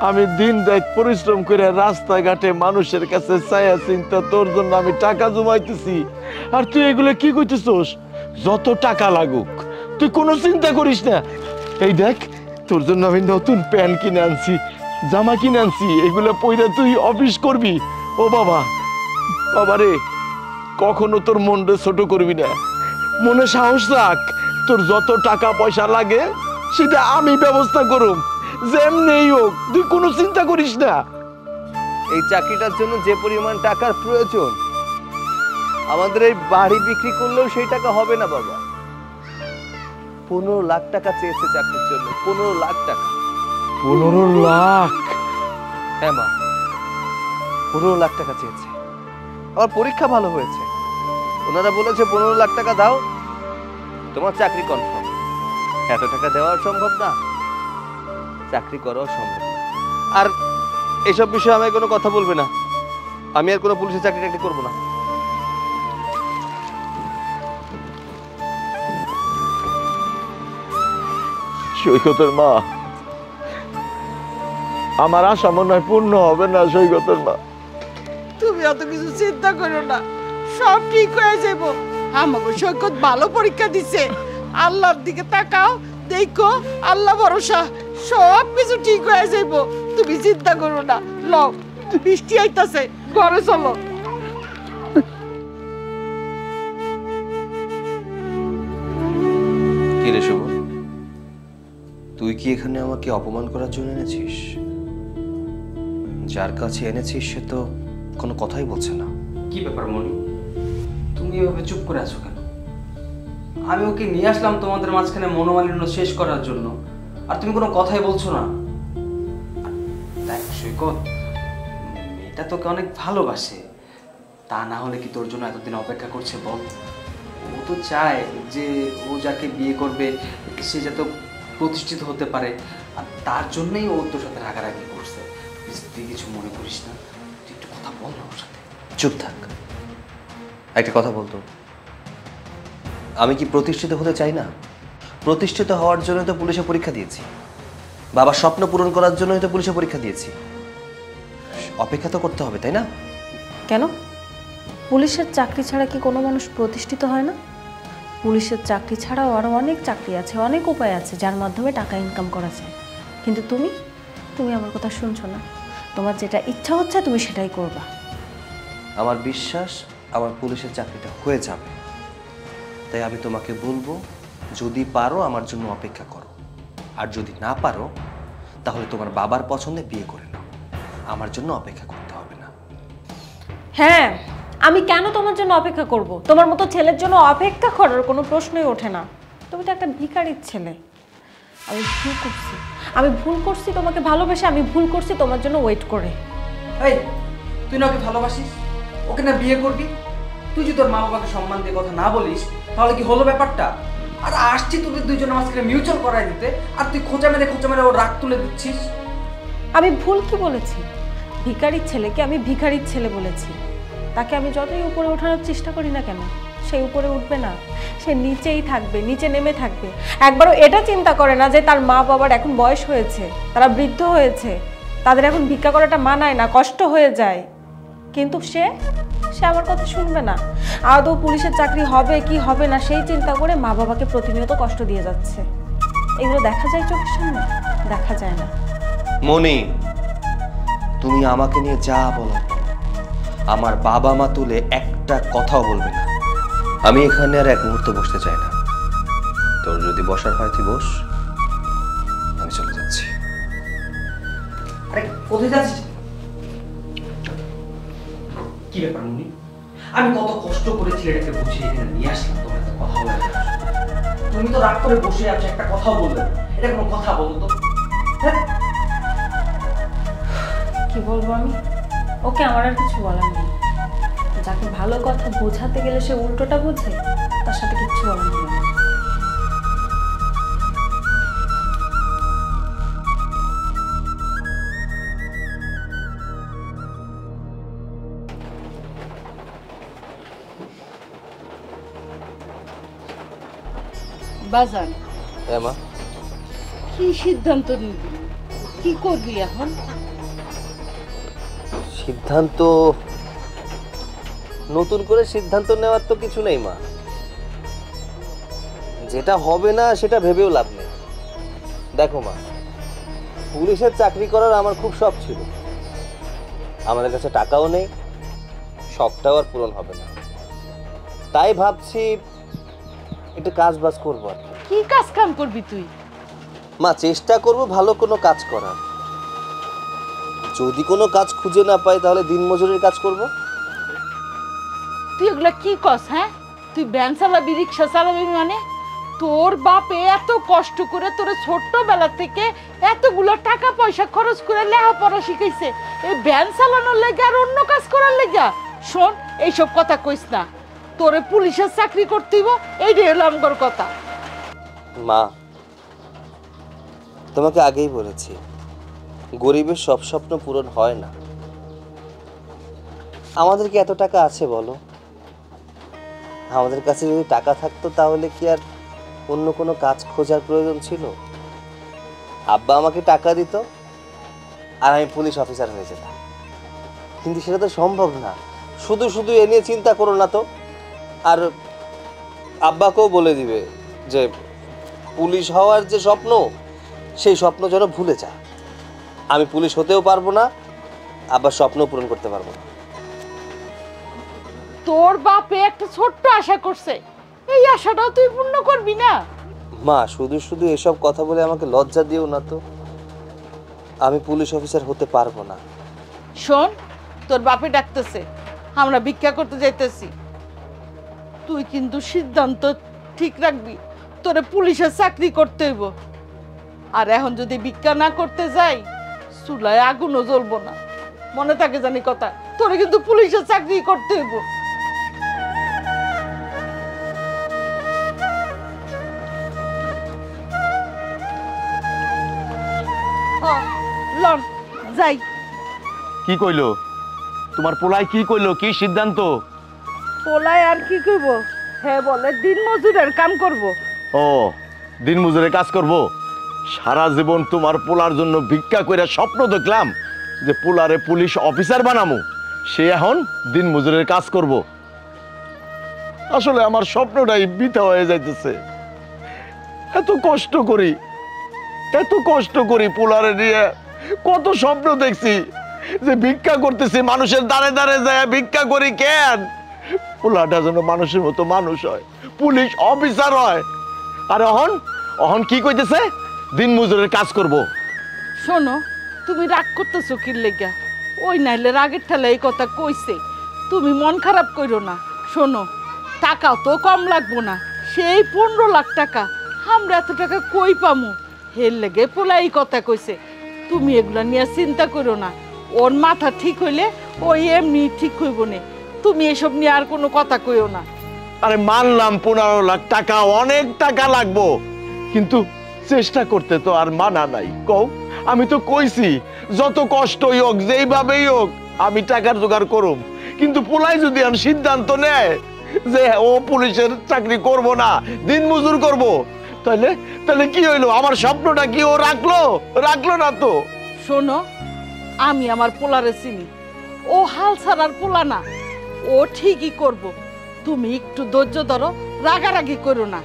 Speaker 1: আমি দিন রাত পরিশ্রম করে রাস্তাঘাটে মানুষের কাছে চায়া চিন্তা তোর জন্য আমি টাকা জমাইতেছি, আর তুই এগুলো কি কইতেছস? যত টাকা লাগুক তুই কোনো চিন্তা করিস না। এই দেখ, তোর জন্য আমি নতুন প্যান্ট কিনে আনছি, জামা কিনে আনছি, এগুলো পইরা তুই অফিস করবি। ও বাবা, বাবা রে, কখনো তোর মনটা ছোট করবি না, মনে সাহস রাখ। তোর যত টাকা পয়সা লাগে সেটা আমি ব্যবস্থা করুম, যেমনি হোক, তুই কোনো চিন্তা করিস না।
Speaker 3: এই চাকরিটার জন্য যে পরিমাণ টাকার প্রয়োজন, আমাদের এই বাড়ি বিক্রি করলেও সেই টাকা হবে না বাবা। 15 লাখ টাকা চেয়েছে চাকরির জন্য। 15 লাখ টাকা।
Speaker 1: 15 লাখ?
Speaker 3: হ্যাঁ মা, 15 লাখ টাকা চেয়েছে। আমার পরীক্ষা ভালো হয়েছে, ওনারা বলেছে 15 লাখ টাকা দাও, তোমার চাকরি কনফার্ম। এত টাকা দেওয়া সম্ভব না, চাকরি করাও সম্ভব না। আর এসব বিষয়ে আমি কোনো কথা বলবে না, আমি আর কোনো পুলিশের চাকরি টাকরি করবো না।
Speaker 1: সৈকতের মা, আমার আশা মনে হয় পূর্ণ হবে না সৈকতের মা।
Speaker 2: তুমি অত কিছু চিন্তা করো না, সব ঠিক হয়ে যাবো। আমাকে সৈকত ভালো পরীক্ষা দিছে, আল্লাহর দিকে তাকাও, দেখো আল্লাহ ভরসা, সব কিছু ঠিক হয়ে যাবো। তুমি চিন্তা করো না। লও, বৃষ্টি আইতাছে, ঘরে চলো।
Speaker 3: কি রে শুভ, তুই কি এখানে আমাকে অপমান করার জন্য এনেছিস? যার কাছে এনেছিস সে তো কোনো কথাই বলছে না।
Speaker 5: কি ব্যাপার মনি, তুমি এভাবে চুপ করে আছো কেন? আমি ওকে নিয়ে আসলাম তোমাদের মাঝখানে মনোমালিন্য শেষ করার জন্য, আর তুমি কোনো কথাই বলছো না। দেখ সৈকত, মেয়েটা তোকে অনেক ভালোবাসে, তা না হলে কি তোর জন্য এতদিন অপেক্ষা করছে বল? ও তো চায় যে ও যাকে বিয়ে করবে সে যাতে প্রতিষ্ঠিত হতে পারে, আর তার জন্যই ও তোর সাথে রাগারাগি করছে। তুই কিছু মনে করিস না, তুই একটু কথা বল না ওর সাথে।
Speaker 3: চুপ থাক, একটা কথা বলতো, আমি কি প্রতিষ্ঠিত হতে চাই না? প্রতিষ্ঠিত হওয়ার জন্য তো পুলিশে পরীক্ষা দিয়েছি, বাবার স্বপ্ন পূরণ করার জন্যই তো পুলিশে পরীক্ষা দিয়েছি। অপেক্ষা তো করতে হবে, তাই না?
Speaker 4: কেন? পুলিশের চাকরি ছাড়া কি কোনো মানুষ প্রতিষ্ঠিত হয় না? পুলিশের চাকরি ছাড়াও আরও অনেক চাকরি আছে, অনেক উপায় আছে যার মাধ্যমে টাকা ইনকাম করা যায়। কিন্তু তুমি আমার কথা শুনছো না। তোমার যেটা ইচ্ছা হচ্ছে তুমি সেটাই করবা।
Speaker 3: আমার বিশ্বাস আমার পুলিশের চাকরিটা হয়ে যাবে, তাই আমি তোমাকে বলবো, যদি পারো আমার জন্য অপেক্ষা করো, আর যদি না পারো তাহলে তোমার বাবার পছন্দে বিয়ে করে নাও, আমার জন্য অপেক্ষা করতে হবে না।
Speaker 4: হ্যাঁ, আমি কেন তোমার জন্য অপেক্ষা করব? তোমার মতো ছেলের জন্য অপেক্ষা করার কোনো প্রশ্নই ওঠে না। তুমি তো একটা ভিখারির ছেলে। আমি ভুল করছি তোমাকে ভালোবেসে, আমি ভুল করছি তোমার জন্য ওয়েট করে।
Speaker 5: এই, তুই না ওকে ভালোবাসিস, ওকে না বিয়ে করবি? তুই যদি তোর মা বাবাকে সম্মান দিয়ে কথা না বলিস তাহলে কি হলো ব্যাপারটা? আর আসছি তোদের দুইজনের মাঝখানে মিউচুয়াল করাই দিতে, আর তুই খোঁচা মেরে ওর রাগ তুলে দিচ্ছিস।
Speaker 4: আমি ভুল কি বলেছি? ভিখারির ছেলেকে আমি ভিখারির ছেলে বলেছি। তাকে আমি যতই উপরে ওঠানোর চেষ্টা করি না কেন, সে উপরে উঠবে না, সে নিচেই থাকবে, নিচে নেমে থাকবে। একবারও এটা চিন্তা করে না যে তার মা বাবার এখন বয়স হয়েছে, তারা বৃদ্ধ হয়েছে, তাদের এখন ভিক্ষা করাটা মানায় না, কষ্ট হয়ে যায়। কিন্তু সে আমার কথা শুনবে না। আদৌ পুলিশের চাকরি হবে কি হবে না সেই চিন্তা করে মা বাবাকে প্রতিনিয়ত কষ্ট দিয়ে যাচ্ছে। এগুলো দেখা যায় চোখের সামনে? দেখা যায় না।
Speaker 3: মনি, তুমি আমাকে নিয়ে যা বলো, আমার বাবা মা তুলে একটা কথাও বলবে না। আমি এখানে আর এক মুহূর্ত বসতে চাই না। তোর যদি বসার হয় তুই বস, আমি চলে যাচ্ছি।
Speaker 5: আরে কোথায় যাচ্ছিস? কি ব্যাপার মুনি, আমি কত কষ্ট করে ছেলেটাকে বুঝিয়ে এখানে নিয়ে আসলাম, তোমার এত কথা বলে তুমি তো রাগ করে বসে আছো, একটা কথাও বলবে না। এটা কোনো কথা বলো তো? হ্যাঁ,
Speaker 4: কি বলবো আমি? ওকে আমার আর কিছু বলার নেই। যাকে ভালো কথা বোঝাতে গেলে সে উল্টোটা বোঝে, তার সাথে কিচ্ছু বলার নেই।
Speaker 2: বাজান,
Speaker 3: মা,
Speaker 2: কি সিদ্ধান্ত নিবি? কি করবি এখন?
Speaker 3: সিদ্ধান্ত নতুন করে সিদ্ধান্ত নেওয়ার তো কিছু নেই মা। যেটা হবে না সেটা ভেবেও লাভ নেই। দেখো মা, পুলিশের চাকরি করার আমার খুব শখ ছিল, আমাদের কাছে টাকাও নেই, শখটাও আর পূরণ হবে না। তাই ভাবছি একটু কাজ বাজ করবো আর
Speaker 2: কি কাজ কাম করবি তুই?
Speaker 3: মা, চেষ্টা করব ভালো কোনো কাজ করার। যদি কোনো কাজ খুঁজে না পাই তাহলে দিনমজুরের কাজ করব।
Speaker 2: তুই এগুলা কি কস? হ্যাঁ, তুই ভ্যান চালাবি, রিক্সা চালাবি? মানে তোর বাপে এত কষ্ট করে তোরে ছোট্টবেলা থেকে এতগুলো টাকা পয়সা খরচ করে লেখাপড়া শিখাইছে, এই ভ্যান চালানোর লেগে আর অন্য কাজ করার লেগে? শোন, এইসব কথা কইস না। তোরে পুলিশের চাকরি করতেইব, এইটাই হলো আমার কথা।
Speaker 3: মা, তোমাকে আগেই বলেছি গরিবের সব স্বপ্ন পূরণ হয় না। আমাদের কি এত টাকা আছে বলো? আমাদের কাছে যদি টাকা থাকতো তাহলে কি আর অন্য কোনো কাজ খোঁজার প্রয়োজন ছিল? আব্বা আমাকে টাকা দিত আর আমি পুলিশ অফিসার হয়ে যেতাম, কিন্তু সেটা তো সম্ভব না। শুধু শুধু এ নিয়ে চিন্তা করো না তো। আর আব্বাকেও বলে দিবে যে পুলিশ হওয়ার যে স্বপ্ন, সেই স্বপ্ন যেন ভুলে যায়। আমি পুলিশ হতেও পারবো না, আবার স্বপ্ন পূরণ করতে পারবো না।
Speaker 2: তোর বাপে একটা ছোট্ট আশা করছে, এই আশাটাও তুই পূর্ণ করবি না?
Speaker 3: মা, শুধু শুধু এসব কথা বলে আমাকে লজ্জা দিও না তো। আমি পুলিশ অফিসার হতে পারবো না।
Speaker 2: শোন, তোর বাপে ডাকতেছে, আমরা ভিক্ষা করতে যাইতেছি। তুই কিন্তু সিদ্ধান্ত ঠিক রাখবি, তোরে পুলিশের চাকরি করতে হইব। আর এখন যদি ভিক্ষা না করতে যাই, চুলায় আগুনও জ্বলবো না। মনে থাকে জানি কথা, তোরে কিন্তু পুলিশের চাকরি করতে হইব। লন যাই।
Speaker 1: কি কইলো তোমার পোলাই? কি কইলো? কি সিদ্ধান্ত?
Speaker 2: পোলায় আর কি করব? হ্যাঁ বলে দিন মজুরের কাম করব।
Speaker 1: ও, দিন মজুরে কাজ করব? সারা জীবন তোমার পোলার জন্য ভিক্ষা কইরা স্বপ্ন দেখলাম যে পোলারে পুলিশ অফিসার বানামু, সে এখন দিন মজুরের কাজ করব। আসলে আমার স্বপ্নটাই বৃথা হয়ে যাইতেছে। এত কষ্ট করি পোলারে নিয়ে, কত স্বপ্ন দেখছি যে ভিক্ষা করতেছি, মানুষের দ্বারে দ্বারে যায় ভিক্ষা করি। কেন? পোলাটা যেন মানুষের মতো মানুষ হয়, পুলিশ অফিসার হয়। আর অহন কি কইতেছে? দিন মজুরের কাজ করব।
Speaker 2: শোনো, তুমি রাগ করতেছো কি লেগা? ওই নাইলে রাগের ঠেলা এই কথা কইছে, তুমি মন খারাপ করো না। শোনো, টাকাও তো কম লাগবো না, সেই 15 লাখ টাকা। আমরা এত টাকা কই পামু? হের লেগে পোলা এই কথা কইছে। তুমি এগুলা নিয়ে চিন্তা করো না, ওর মাথা ঠিক হইলে ওই এমনি ঠিক হইব না। তুমি এসব নিয়ে আর কোনো কথা কইও না।
Speaker 1: আরে মানলাম 15 লাখ টাকা অনেক টাকা লাগবো, কিন্তু চেষ্টা করতে তো আর মানা নাই। কও, আমি তো কইছি যত কষ্টই হোক, যেইভাবেই হোক আমি টাকার জোগাড় করুম। কিন্তু পোলাই যদি আর সিদ্ধান্ত নেয় যে ও পুলিশের চাকরি করব না, দিন মজুর করব, তাহলে কি হইলো? আমার স্বপ্নটা কি ও রাখলো না তো?
Speaker 2: শোনো, আমি আমার পোলারে চিনি, ও হাল ছাড়ার পোলা না, ও ঠিকই করব। তুমি একটু ধৈর্য ধরো, রাগারাগি করো না,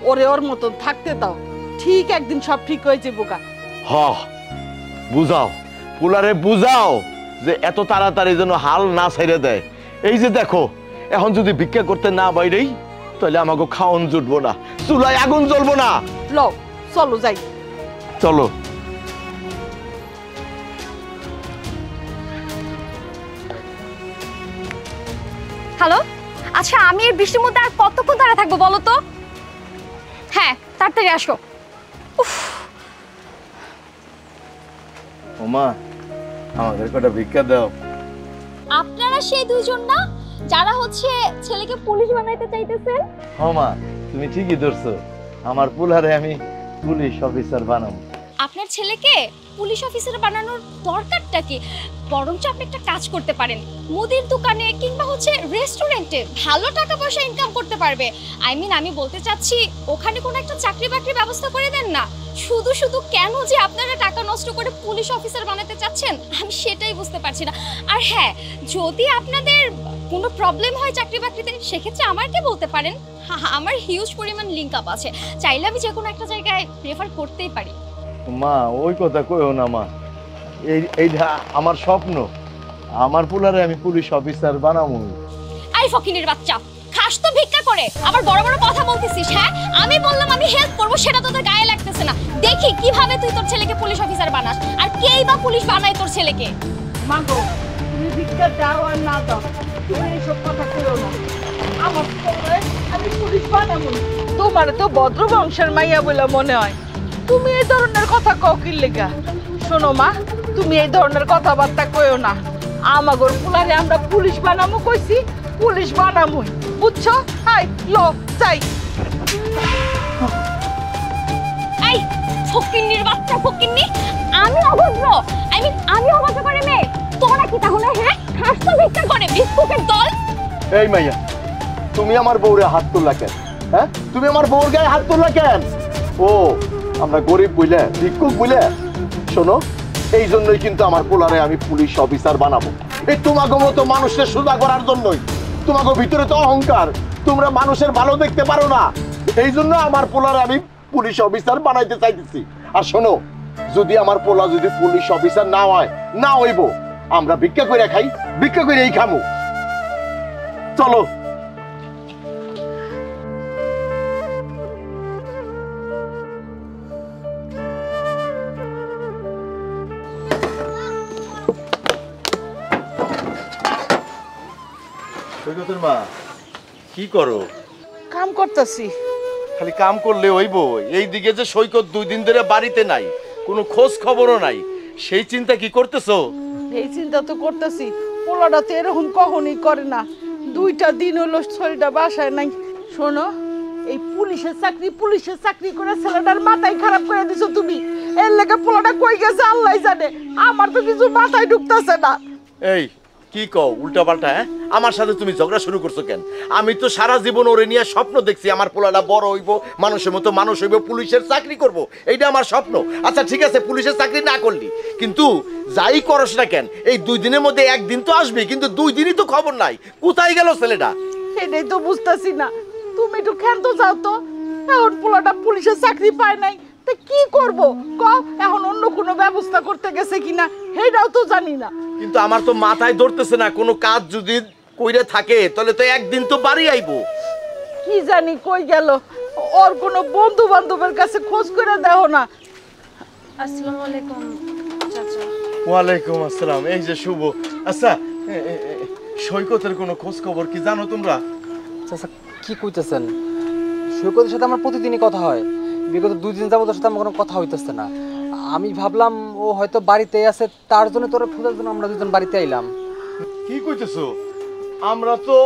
Speaker 2: ওরে ওর মতন থাকতে দাও। ঠিক একদিন সব ঠিক হয়ে যাবো গা।
Speaker 1: হ, বুঝাও পোলারে, বুঝাও যে এত তাড়াতাড়ি যেন হাল না ছেড়ে দেয়। এই যে দেখো, এখন যদি ভিক্ষা করতে না বাইরেই, তাহলে আমাকে খাওন জুটবো না, চুলায় আগুন জ্বলবো না।
Speaker 2: লও, চলো যাই।
Speaker 1: চলো।
Speaker 7: হ্যালো, আচ্ছা আমি এই বৃষ্টির মধ্যে আর কতক্ষণ দাঁড়া থাকবো বলো তো? হ্যাঁ, তাড়াতাড়ি আসো। উফ,
Speaker 1: ওমা, আমাদের কটা ভিক্ষা দাও।
Speaker 7: আপনারা সেই দুইজন না যারা হচ্ছে ছেলেকে পুলিশ বানাইতে চাইতেছেন?
Speaker 1: ওমা, তুমি ঠিকই ধরছো, আমার পোলারে আমি পুলিশ অফিসার বানাবো।
Speaker 7: আপনার ছেলেকে পুলিশ অফিসার বানানোর দরকারটা কি? বরঞ্চ আপনি একটা কাজ করতে পারেন, মুদির দোকানে কিংবা হচ্ছে রেস্টুরেন্টে ভালো টাকা পয়সা ইনকাম করতে পারবে। আমি বলতে চাচ্ছি ওখানে কোনো একটা চাকরি বাকরির ব্যবস্থা করে দেন না। শুধু শুধু কেন যে আপনারা টাকা নষ্ট করে পুলিশ অফিসার বানাতে চাচ্ছেন আমি সেটাই বুঝতে পারছি না। আর হ্যাঁ, যদি আপনাদের কোনো প্রবলেম হয় চাকরি বাকরিতে, সেক্ষেত্রে আমাকে বলতে পারেন। আমার হিউজ পরিমাণ লিঙ্ক আপ আছে, চাইলে আমি যে কোনো একটা জায়গায় রেফার করতেই পারি।
Speaker 1: মা, ওই কথা কইও না মা, এইটা আমার স্বপ্ন, আমার পোলারে আমি পুলিশ অফিসার বানাবো।
Speaker 7: আই ফকিনের বাচ্চা, খাস তো ভিক্ষা করে আবার বড় বড় কথা বলতেছিস। হ্যাঁ, আমি বললাম আমি হেল্প করব, সেটা তোদের গায়ে লাগতেছে না। দেখি কিভাবে তুই তোর ছেলেকে পুলিশ অফিসার বানাস, আর কেই বা পুলিশ বানায় তোর ছেলেকে।
Speaker 2: মাগো, তুমি ভিক্ষা দাও আর না দাও, তুমি এইসব কথা কইও না। আমার পোলারে আমি পুলিশ বানাবো। তোমার তো ভদ্র বংশের মাইয়া বলে মনে হয়, তুমি এই ধরনের কথা কও কি লেগা? শোনো মা, তুমি এই ধরনের কথাবার্তা কইও না। আমাগর পোলারে আমরা পুলিশ বানাবো কইছি, পুলিশ বানাবো, বুঝছো? হাই লো যাই।
Speaker 7: এই ফকিন্নির বাচ্চা ফকিন্নি, আমি অভদ্র, আমি অভদ্র করে মেয়ে, তোরা কি তাহলে হ্যাঁ হাসতো ভিক্ষা করে বিস্কুটের দল?
Speaker 1: এই মাইয়া, তুমি আমার বউরে হাত তুললা কেন? হ্যাঁ, তুমি আমার বউর গায়ে হাত তুললা কেন? ও আমরা গরিব বুঝলে, ভিক্ষুক বুঝলে? শোনো, এই জন্যই কিন্তু আমার পোলারে আমি পুলিশ অফিসার বানাবো। এই তোমাকে মতো মানুষকে সোজা করার জন্যই। তোমাকে ভিতরে তো অহংকার, তোমরা মানুষের ভালো দেখতে পারো না, এই জন্য আমার পোলারে আমি পুলিশ অফিসার বানাইতে চাইতেছি। আর শোনো, যদি আমার পোলা যদি পুলিশ অফিসার না হয়, না হইব, আমরা ভিক্ষা করে খাই, ভিক্ষা করে এই খামু। চলো। সৈকতের মা, কি করো?
Speaker 2: কাম করতেছি।
Speaker 1: খালি কাম করলে হইব? এইদিকে যে সৈকত 2 দিন ধরে বাড়িতে নাই, কোনো খোঁজ খবরও নাই, সেই চিন্তা কি করতেছো?
Speaker 2: এই চিন্তা তো করতেছি, পোলাটা তো এরকম কখনই করে না। 2টা দিন হলো শরীরটা বাসায় নাই। শোনো, এই পুলিশের চাকরি করে ছেলেটার মাথায় খারাপ করে দিছো তুমি। এর লেগে পোলাটা কই গেছে আল্লাহ জানে, আমার তো কিছু মাথায় ঢুকতেছে না।
Speaker 1: এই কি কও উল্টা পাল্টা? হ্যাঁ, আমার সাথে তুমি ঝগড়া শুরু করছো কেন? আমি তো সারা জীবন ওরে নিয়ে স্বপ্ন দেখছি, আমার পোলাটা বড় হইব, মানুষের মতো মানুষ হইব, পুলিশের চাকরি করব, এইটা আমার স্বপ্ন। আচ্ছা ঠিক আছে, পুলিশের চাকরি না করলি, কিন্তু যাই করস না কেন, এই 2 দিনের মধ্যে 1 দিন তো আসবি, কিন্তু 2 দিনই তো খবর নাই, কোথায় গেল ছেলেটা?
Speaker 2: এটাই তো বুঝতেছি না। তুমি একটু ক্ষান্ত যাও তো, এখন পোলাটা পুলিশের চাকরি পায় নাই, তা কি করব কও? এখন অন্য কোনো ব্যবস্থা করতে গেছে কিনা সেটাও তো জানি না।
Speaker 1: কিন্তু আমার তো মাথায় ধরতেছে না, কোনো কাজ যদি কইরে থাকে তাহলে তো 1 দিন তো বাড়ি আইবো।
Speaker 2: কি জানি কই গেল, ওর কোনো বন্ধু বান্ধবের কাছে খোঁজ করে দাও না।
Speaker 4: আসসালামু আলাইকুম চাচা।
Speaker 1: ওয়ালাইকুম আসসালাম। এই যে শুভ। আচ্ছা, সৈকতের কোনো খোঁজ খবর কি জানো তোমরা?
Speaker 5: চাচা কি কইতেছেন? সৈকতের সাথে আমার প্রতিদিনই কথা হয়, বিগত 2 দিন যাবত ওর সাথে আমার কোনো কথা হইতেছে না। আমি ভাবলাম ও হয়তো বাড়িতেই আছে, তার জন্য তোরা খোঁজার জন্য আমরা 2 জন বাড়িতে আইলাম।
Speaker 1: কি কইতেছো? আমরা তো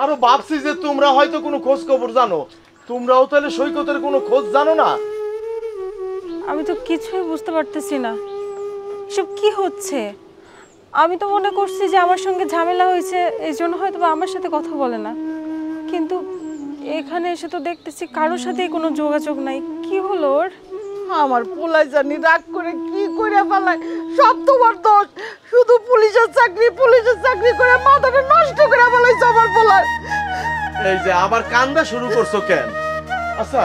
Speaker 1: আরো ভাবছি যে তোমরা হয়তো কোনো খোঁজ খবর জানো, তোমরাও তাহলে সৈকতের কোনো খোঁজ জানো না?
Speaker 4: আমি তো কিছুই বুঝতে পারতেছি না, এসব কি হচ্ছে। আমি তো মনে করছি যে আমার সঙ্গে ঝামেলা হয়েছে, এই জন্য হয়তো বা আমার সাথে কথা বলে না, কিন্তু এখানে এসে তো দেখতেছি কারোর সাথেই কোনো যোগাযোগ নাই। কি হলো ওর?
Speaker 2: আমার পোলাই জানি রাগ করে কি করে ফেলায়, সব তোমার দোষ। শুধু পুলিশের চাকরি করে মাথাটা নষ্ট করে ফেলাইছে আমার পোলার।
Speaker 1: এই যে আবার কান্দা শুরু করছো কেন? আচ্ছা,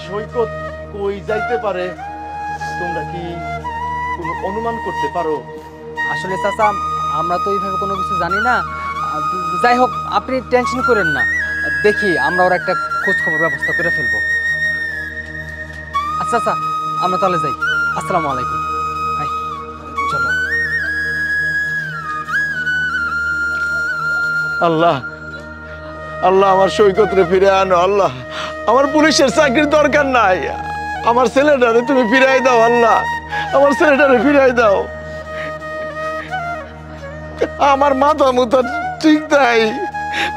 Speaker 1: সৈকত কই যাইতে পারে, তোমরা কি কোনো অনুমান করতে পারো?
Speaker 5: আসলে চাচা আমরা তো এইভাবে কোনো কিছু জানি না। যাই হোক, আপনি টেনশন করেন না, দেখি আমরা ওর একটা খোঁজ খবর ব্যবস্থা করে ফেলবো। আচ্ছা আচ্ছা, আমরা তাহলে যাই। আসসালামু আলাইকুম। আই চলো।
Speaker 1: আল্লাহ আল্লাহ, আমার সৈকত রে ফিরে আনো। আল্লাহ, আমার পুলিশের চাকরির দরকার নাই, আমার ছেলেটারে তুমি ফিরাই দাও। আল্লাহ, আমার ছেলেটারে ফিরাই দাও। আমার মাথা মুথা ঠিক নাই,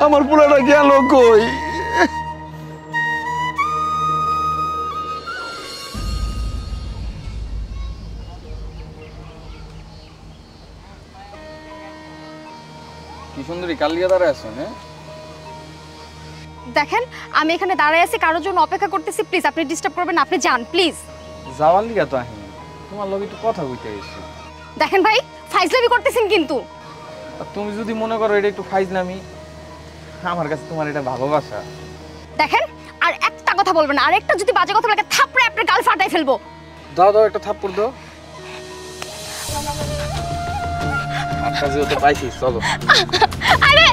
Speaker 1: আমার পোলাটা গেল কই?
Speaker 10: কি সুন্দরী কালিয়া দাঁড়ায় আছো না?
Speaker 7: দেখেন আমি এখানে দাঁড়ায় আছি, কারোর জন্য অপেক্ষা করতেছি, প্লিজ আপনি ডিস্টার্ব করবেন না, আপনি যান প্লিজ।
Speaker 10: যাওয়ার লিগা তো আহি, তোমার লগে একটু কথা কইতে এসেছি।
Speaker 7: দেখেন ভাই, ফাইজলামি করতেছেন কিন্তু।
Speaker 10: আর তুমি যদি মনে করো এটা একটু ফাইজলামি, আমার কাছে তোমার এটা ভালোবাসা।
Speaker 7: দেখেন আর একটা কথা বলবেন না, আর একটা যদি বাজে কথা বলে থাপড়ে আপনার গাল ফাটাই ফেলবো।
Speaker 10: দাও দাও একটা থাপ্পড় দাও। আচ্ছা যেহেতু পাইছিস চলো।
Speaker 7: আরে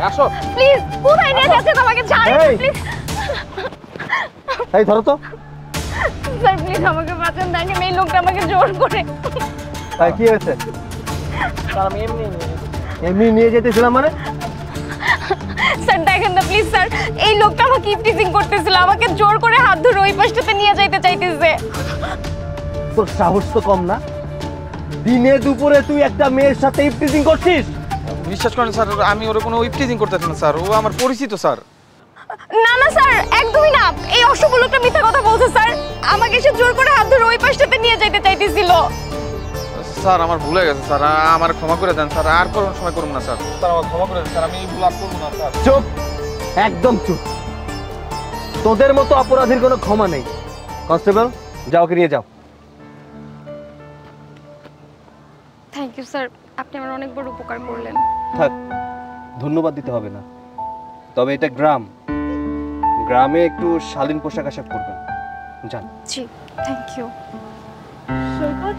Speaker 10: আসো
Speaker 7: প্লিজ, কোথায় নিয়ে যাচ্ছেন আমাকে? ছাড়ুন প্লিজ।
Speaker 1: এই ধরো তো।
Speaker 7: স্যার প্লিজ আমাকে বাঁচান, দেখেন এই লোকটা আমাকে জোর করে।
Speaker 1: তাই কি হয়েছে? আমি এমনি নিয়ে যেতেছিলাম। মানে
Speaker 7: স্যার দেখেন না প্লিজ স্যার, এই লোকটা আমাকে ইফটিজিং করতেছিল, আমাকে জোর করে হাত ধরে ওই পাশটাতে নিয়ে যাইতে চাইতেছে।
Speaker 3: তোর সাহস তো কম না, দিনে দুপুরে তুই একটা মেয়ের সাথে ইফটিজিং করছিস?
Speaker 10: বিশ্বাস করেন স্যার, আমি ওর কোনো ইফটিজিং করতেছি না স্যার, ও আমার পরিচিত স্যার।
Speaker 7: না না স্যার, একদমই না, এই অশুভ লোকটা মিথ্যা কথা বলছে স্যার, আমাকে সে জোর করে হাত ধরে ওই পাশটাতে নিয়ে যাইতে চাইতেছিল।
Speaker 10: স্যার আমার ভুলে গেছে স্যার, আমার ক্ষমা করে দেন স্যার, আর কোনো সময় করব না স্যার। স্যার আমার ক্ষমা করে দেন স্যার, আমি এই ভুল আর করব না স্যার।
Speaker 3: চুপ, একদম চুপ। তোদের মতো অপরাধীর কোনো ক্ষমা নেই। কনস্টেবল, যাও, ওকে নিয়ে যাও।
Speaker 7: থ্যাংক ইউ স্যার, আপনি আমার অনেক বড় উপকার করলেন।
Speaker 3: থাক, ধন্যবাদ দিতে হবে না। তবে এটা গ্রাম, গ্রামে একটু শালীন পোশাক আশাক করবেন। যান।
Speaker 7: জি, থ্যাংক ইউ।
Speaker 4: সৈকত,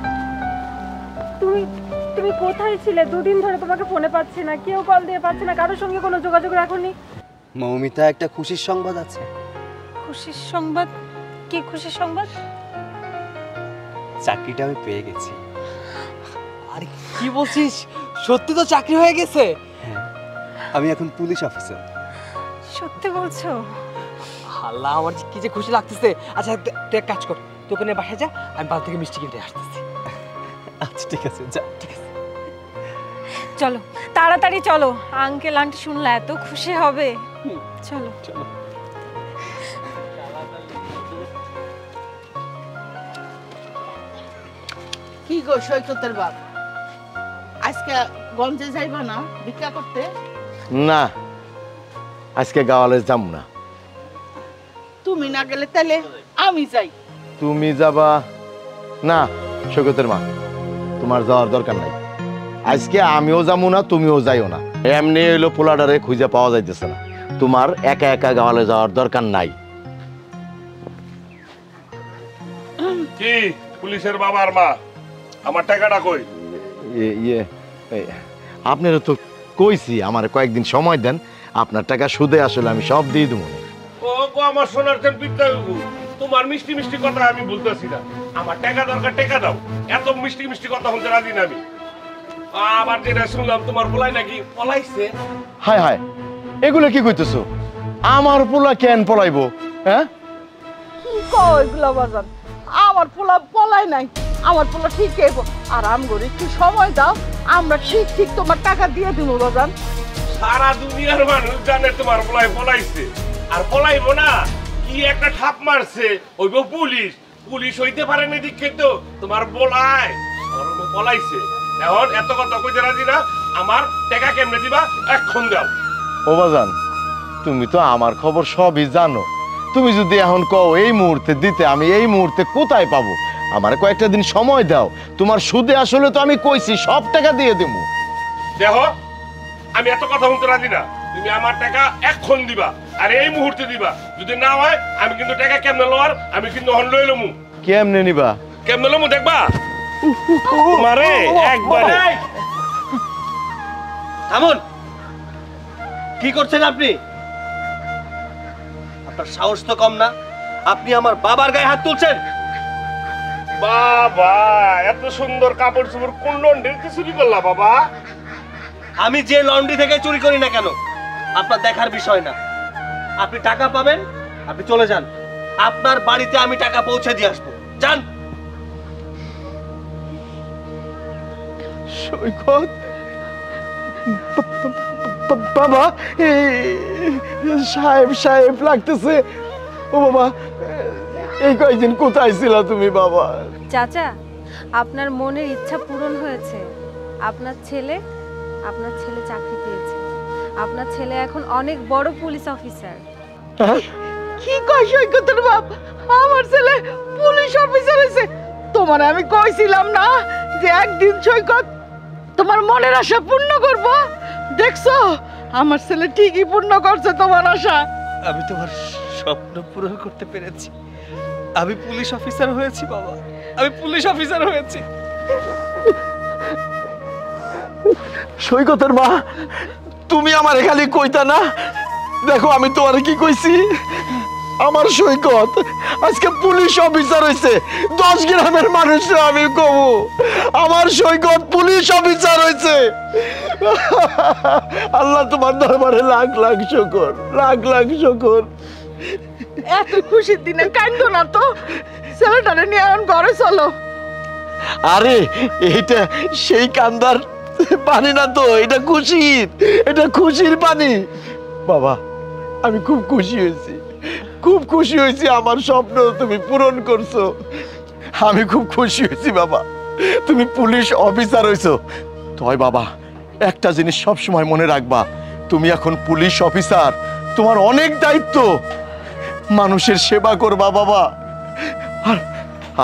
Speaker 4: তুমি কোথায় ছিলে? দুদিন ধরে তোমাকে ফোনে পাচ্ছি না, কেউ কল দিয়ে পাচ্ছি না, কারোর সঙ্গে কোনো যোগাযোগ রাখোনি।
Speaker 3: মৌমিতা, একটা খুশির সংবাদ আছে।
Speaker 4: খুশির সংবাদ? কি খুশির সংবাদ?
Speaker 3: চাকরিটা আমি পেয়ে গেছি।
Speaker 5: আরে কি বলছিস, সত্যি তো চাকরি হয়ে গেছে?
Speaker 3: হ্যাঁ, আমি এখন পুলিশ অফিসার।
Speaker 4: সত্যি বলছো?
Speaker 5: আল্লাহ, আমার কি যে খুশি লাগতেছে। আচ্ছা তুই এক কাজ কর, তুই ওখানে বাসায় যা, আমি বাড়ি থেকে মিষ্টি কিনতে আসতেছি।
Speaker 3: আচ্ছা ঠিক আছে, যা। ঠিক আছে,
Speaker 4: চলো তাড়াতাড়ি চলো, আঙ্কেল আন্টি শুনলে এত খুশি হবে। চলো
Speaker 3: চলো।
Speaker 2: কি গো সৈকতের বাপ, আজকে গঞ্জে যাইবা না ভিক্ষা করতে?
Speaker 1: না, আজকে গাওয়ালে যাব না।
Speaker 2: তুমি না গেলে তাহলে আমি যাই।
Speaker 1: তুমি যাবা না সৈকতের মা, তোমার যাওয়ার দরকার নাই। আজকে আমিও যাবো না, তুমিও যাইও না। এমনি হইলো পোলাডারে খুঁজে পাওয়া যাইতেছে না। তোমার একা একা গাওয়ালে যাওয়ার দরকার নাই।
Speaker 9: কি পুলিশের বাবার মা, আমার টাকাটা কই?
Speaker 1: আপনারা তো কইছি আমার কয়েকদিন সময় দেন, আপনার টাকা সুদে আসলে আমি সব দিয়ে দেবো।
Speaker 9: ও গো আমার সোনার চেন বিদ্যা, তোমার মিষ্টি মিষ্টি কথা আমি বলতেছি না। আমার টাকা দরকার, টাকা দাও। এত মিষ্টি মিষ্টি কথা বলতে রাজি না আমি। আবার যেটা শুনলাম তোমার পোলাই নাকি পলাইছে।
Speaker 1: হায় হায়, এগুলো কি কইতেছো? আমার পোলা কেন পলাইবো? হ্যাঁ,
Speaker 2: কি কও এগুলা বাজান? আমার পোলা পলাই নাই, আমার পোলা ঠিক আইবো। আর আমগরে একটু সময় দাও, আমরা ঠিক ঠিক তোমার টাকা দিয়ে দিব বাজান।
Speaker 9: সারা দুনিয়ার মানুষ জানে তোমার পোলাই পলাইছে, আর পলাইবো না। কি একটা ঠাপ মারছে ওই পুলিশ, পুলিশ হইতে পারেনি দীক্ষিত তো তোমার পোলাই পলাইছে। এখন এত কথা কইতে রাজি না। আমার টাকা কেমনে দিবা এখন দাও।
Speaker 1: ও বাজান, তুমি তো আমার খবর সবই জানো। তুমি যদি এখন কও এই মুহূর্তে দিতে, আমি এই মুহূর্তে কোথায় পাবো? আমার কয়েকটা দিন সময় দাও। তোমার সুদে আসলে তো আমি কইছি সব টাকা দিয়ে দেবো।
Speaker 9: দেখো, আমি এত কথা বলতে রাজি না। তুমি আমার টাকা এখন দিবা, আর এই মুহূর্তে দিবা। যদি না হয় আমি কিন্তু টাকা কেমনে লওয়ার, আমি কিন্তু হন লই লমু।
Speaker 1: কেমনে নিবা?
Speaker 9: কেমনে লমু দেখবা মারে একবারে।
Speaker 3: থামুন, কি করছেন আপনি? আপনার সাহস তো কম না, আপনি আমার বাবার গায়ে হাত তুলছেন।
Speaker 9: বাবা, এত সুন্দর কাপড় চোপড় কোন লন্ড্রির চুরি করলা বাবা?
Speaker 3: আমি যে লন্ড্রি থেকে চুরি করি না কেন আপনার দেখার বিষয় না। আপনি টাকা পাবেন, আপনি চলে যান। আপনার বাড়িতে আমি টাকা পৌঁছে দিয়ে আসবো। যান।
Speaker 1: সৈকত বাবা, সাহেব সাহেব লাগতেছে। ও বাবা, এই কয়েকদিন কোথায় ছিলা তুমি বাবা?
Speaker 4: চাচা, আপনার মনের ইচ্ছা পূরণ হয়েছে। আপনার ছেলে চাকরি পেয়েছে। আপনার ছেলে এখন অনেক বড় পুলিশ অফিসার।
Speaker 2: কি কয় সৈকতের বাপ, আমার ছেলে পুলিশ অফিসার হয়েছে? তোমার আমি কইছিলাম না যে একদিন সৈকত তোমার মনের আশা পূর্ণ করব? দেখছো, আমার ছেলে ঠিকই পূর্ণ করছে তোমার আশা।
Speaker 3: আমি তোমার স্বপ্ন পূরণ করতে পেরেছি। আমি পুলিশ অফিসার হয়েছি বাবা, আমি পুলিশ অফিসার হয়েছি।
Speaker 1: সৈকতের মা, তুমি আমার খালি কইতা না? দেখো আমি তোমার কি কইছি। আমার সৈকত আজকে পুলিশ অফিসার হয়েছে। 10 গ্রামের মানুষরা আমি কবু আমার সৈকত পুলিশ অফিসার হয়েছে। আল্লাহ তোমার দরবারে লাখ লাখ শুকর, লাখ লাখ শুকর।
Speaker 2: এত খুশির দিনে কান্দো না তো, ছেলেটারে নিয়ে এখন ঘরে চলো।
Speaker 1: আরে এইটা সেই কান্দার পানি না তো, এটা খুশির, এটা খুশির পানি। বাবা আমি খুব খুশি হয়েছি, খুব খুশি হয়েছি। আমার স্বপ্ন তুমি পূরণ করছো, আমি খুব খুশি হয়েছি বাবা। তুমি পুলিশ অফিসার হয়েছো। তয় বাবা একটা জিনিস সব সময় মনে রাখবা, তুমি এখন পুলিশ অফিসার, তোমার অনেক দায়িত্ব। মানুষের সেবা করবা বাবা। আর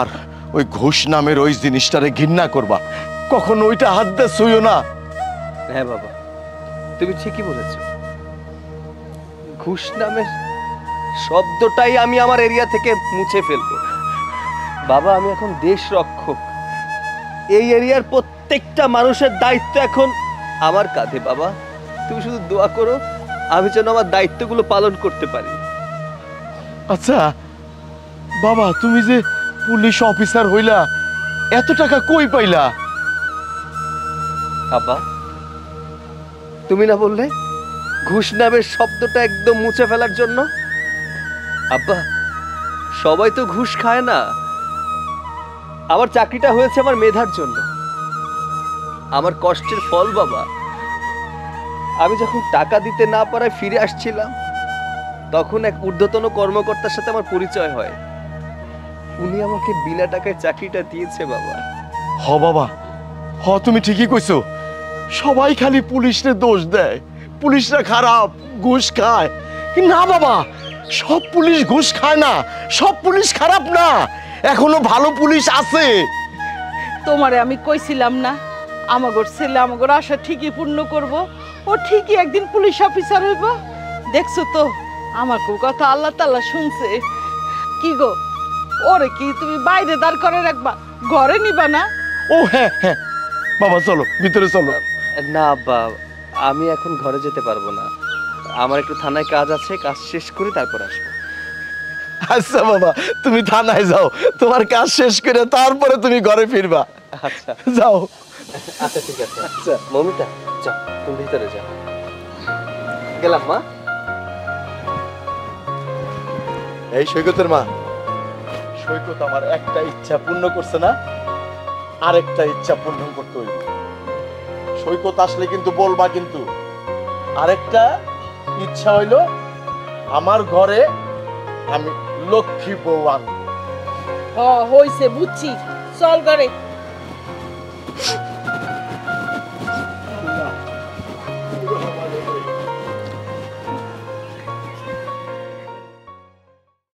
Speaker 1: আর ওই ঘুষ নামের ওই জিনিসটারে ঘৃণা করবা, কখন ওইটা হাত দিয়ে ছুঁয়ো না।
Speaker 3: হ্যাঁ বাবা, তুমি ঠিকই বলেছ। ঘুষ নামের শব্দটাই আমি আমার এরিয়া থেকে মুছে ফেলবো। বাবা আমি এখন দেশ রক্ষক, এই এরিয়ার প্রত্যেকটা মানুষের দায়িত্ব এখন আমার কাঁধে। বাবা তুমি শুধু দোয়া করো আমি যেন আমার দায়িত্বগুলো পালন করতে পারি।
Speaker 1: আচ্ছা বাবা, তুমি যে পুলিশ অফিসার হইলা, এত টাকা কই পাইলা?
Speaker 3: আব্বা তুমি না বললে ঘুষ নামের শব্দটা একদম মুছে ফেলার জন্য? আব্বা সবাই তো ঘুষ খায় না। আমার চাকরিটা হয়েছে আমার মেধার জন্য, আমার কষ্টের ফল বাবা। আমি যখন টাকা দিতে না পারায় ফিরে আসছিলাম, তখন এক ঊর্ধ্বতন কর্মকর্তার সাথে আমার পরিচয় হয়। উনি আমাকে বিনা টাকায় চাকরিটা দিয়েছে বাবা।
Speaker 1: হ বাবা, হ তুমি ঠিকই কইছো। সবাই খালি পুলিশরে দোষ দেয়, পুলিশরা খারাপ, ঘুষ খায়। কিন্তু না বাবা, সব পুলিশ ঘুষ খায় না, সব পুলিশ খারাপ না, এখনো ভালো পুলিশ আছে।
Speaker 2: তোমারে আমি কইছিলাম না, আমাগর ছেলে আমাগর আশা ঠিকই পূর্ণ করব, ও ঠিকই একদিন পুলিশ অফিসার হইব। দেখছো তো আমার কথা আল্লাহ তাআলা শুনছে। কি গো, ওরে কি তুমি বাইরে দাঁড় করে রাখবা, ঘরে নিবা না?
Speaker 1: ও হ্যাঁ হ্যাঁ বাবা, চলো ভিতরে চলো।
Speaker 3: না আব্বা, আমি এখন ঘরে যেতে পারবো না, আমার একটু থানায় কাজ আছে, কাজ শেষ করে তারপর আসবো।
Speaker 1: আচ্ছা বাবা, তুমি থানায় যাও, তোমার কাজ শেষ করে তারপরে তুমি ঘরে ফিরবা।
Speaker 3: আচ্ছা
Speaker 1: যাও।
Speaker 3: আচ্ছা ঠিক আছে। আচ্ছা মমিতা যাও, তুমি ভিতরে যাও। গেলাম মা।
Speaker 1: এই সৈকতের মা, সৈকত আমার একটা ইচ্ছা পূর্ণ করছে না, আরেকটা ইচ্ছা পূর্ণ করতে হইবে। সৈকত আসলে কিন্তু বলবা, কিন্তু আরেকটা ইচ্ছা হইল আমার ঘরে আমি লক্ষ্মী বউ আনবো।
Speaker 2: হইছে বুঝছি, চল ঘরে।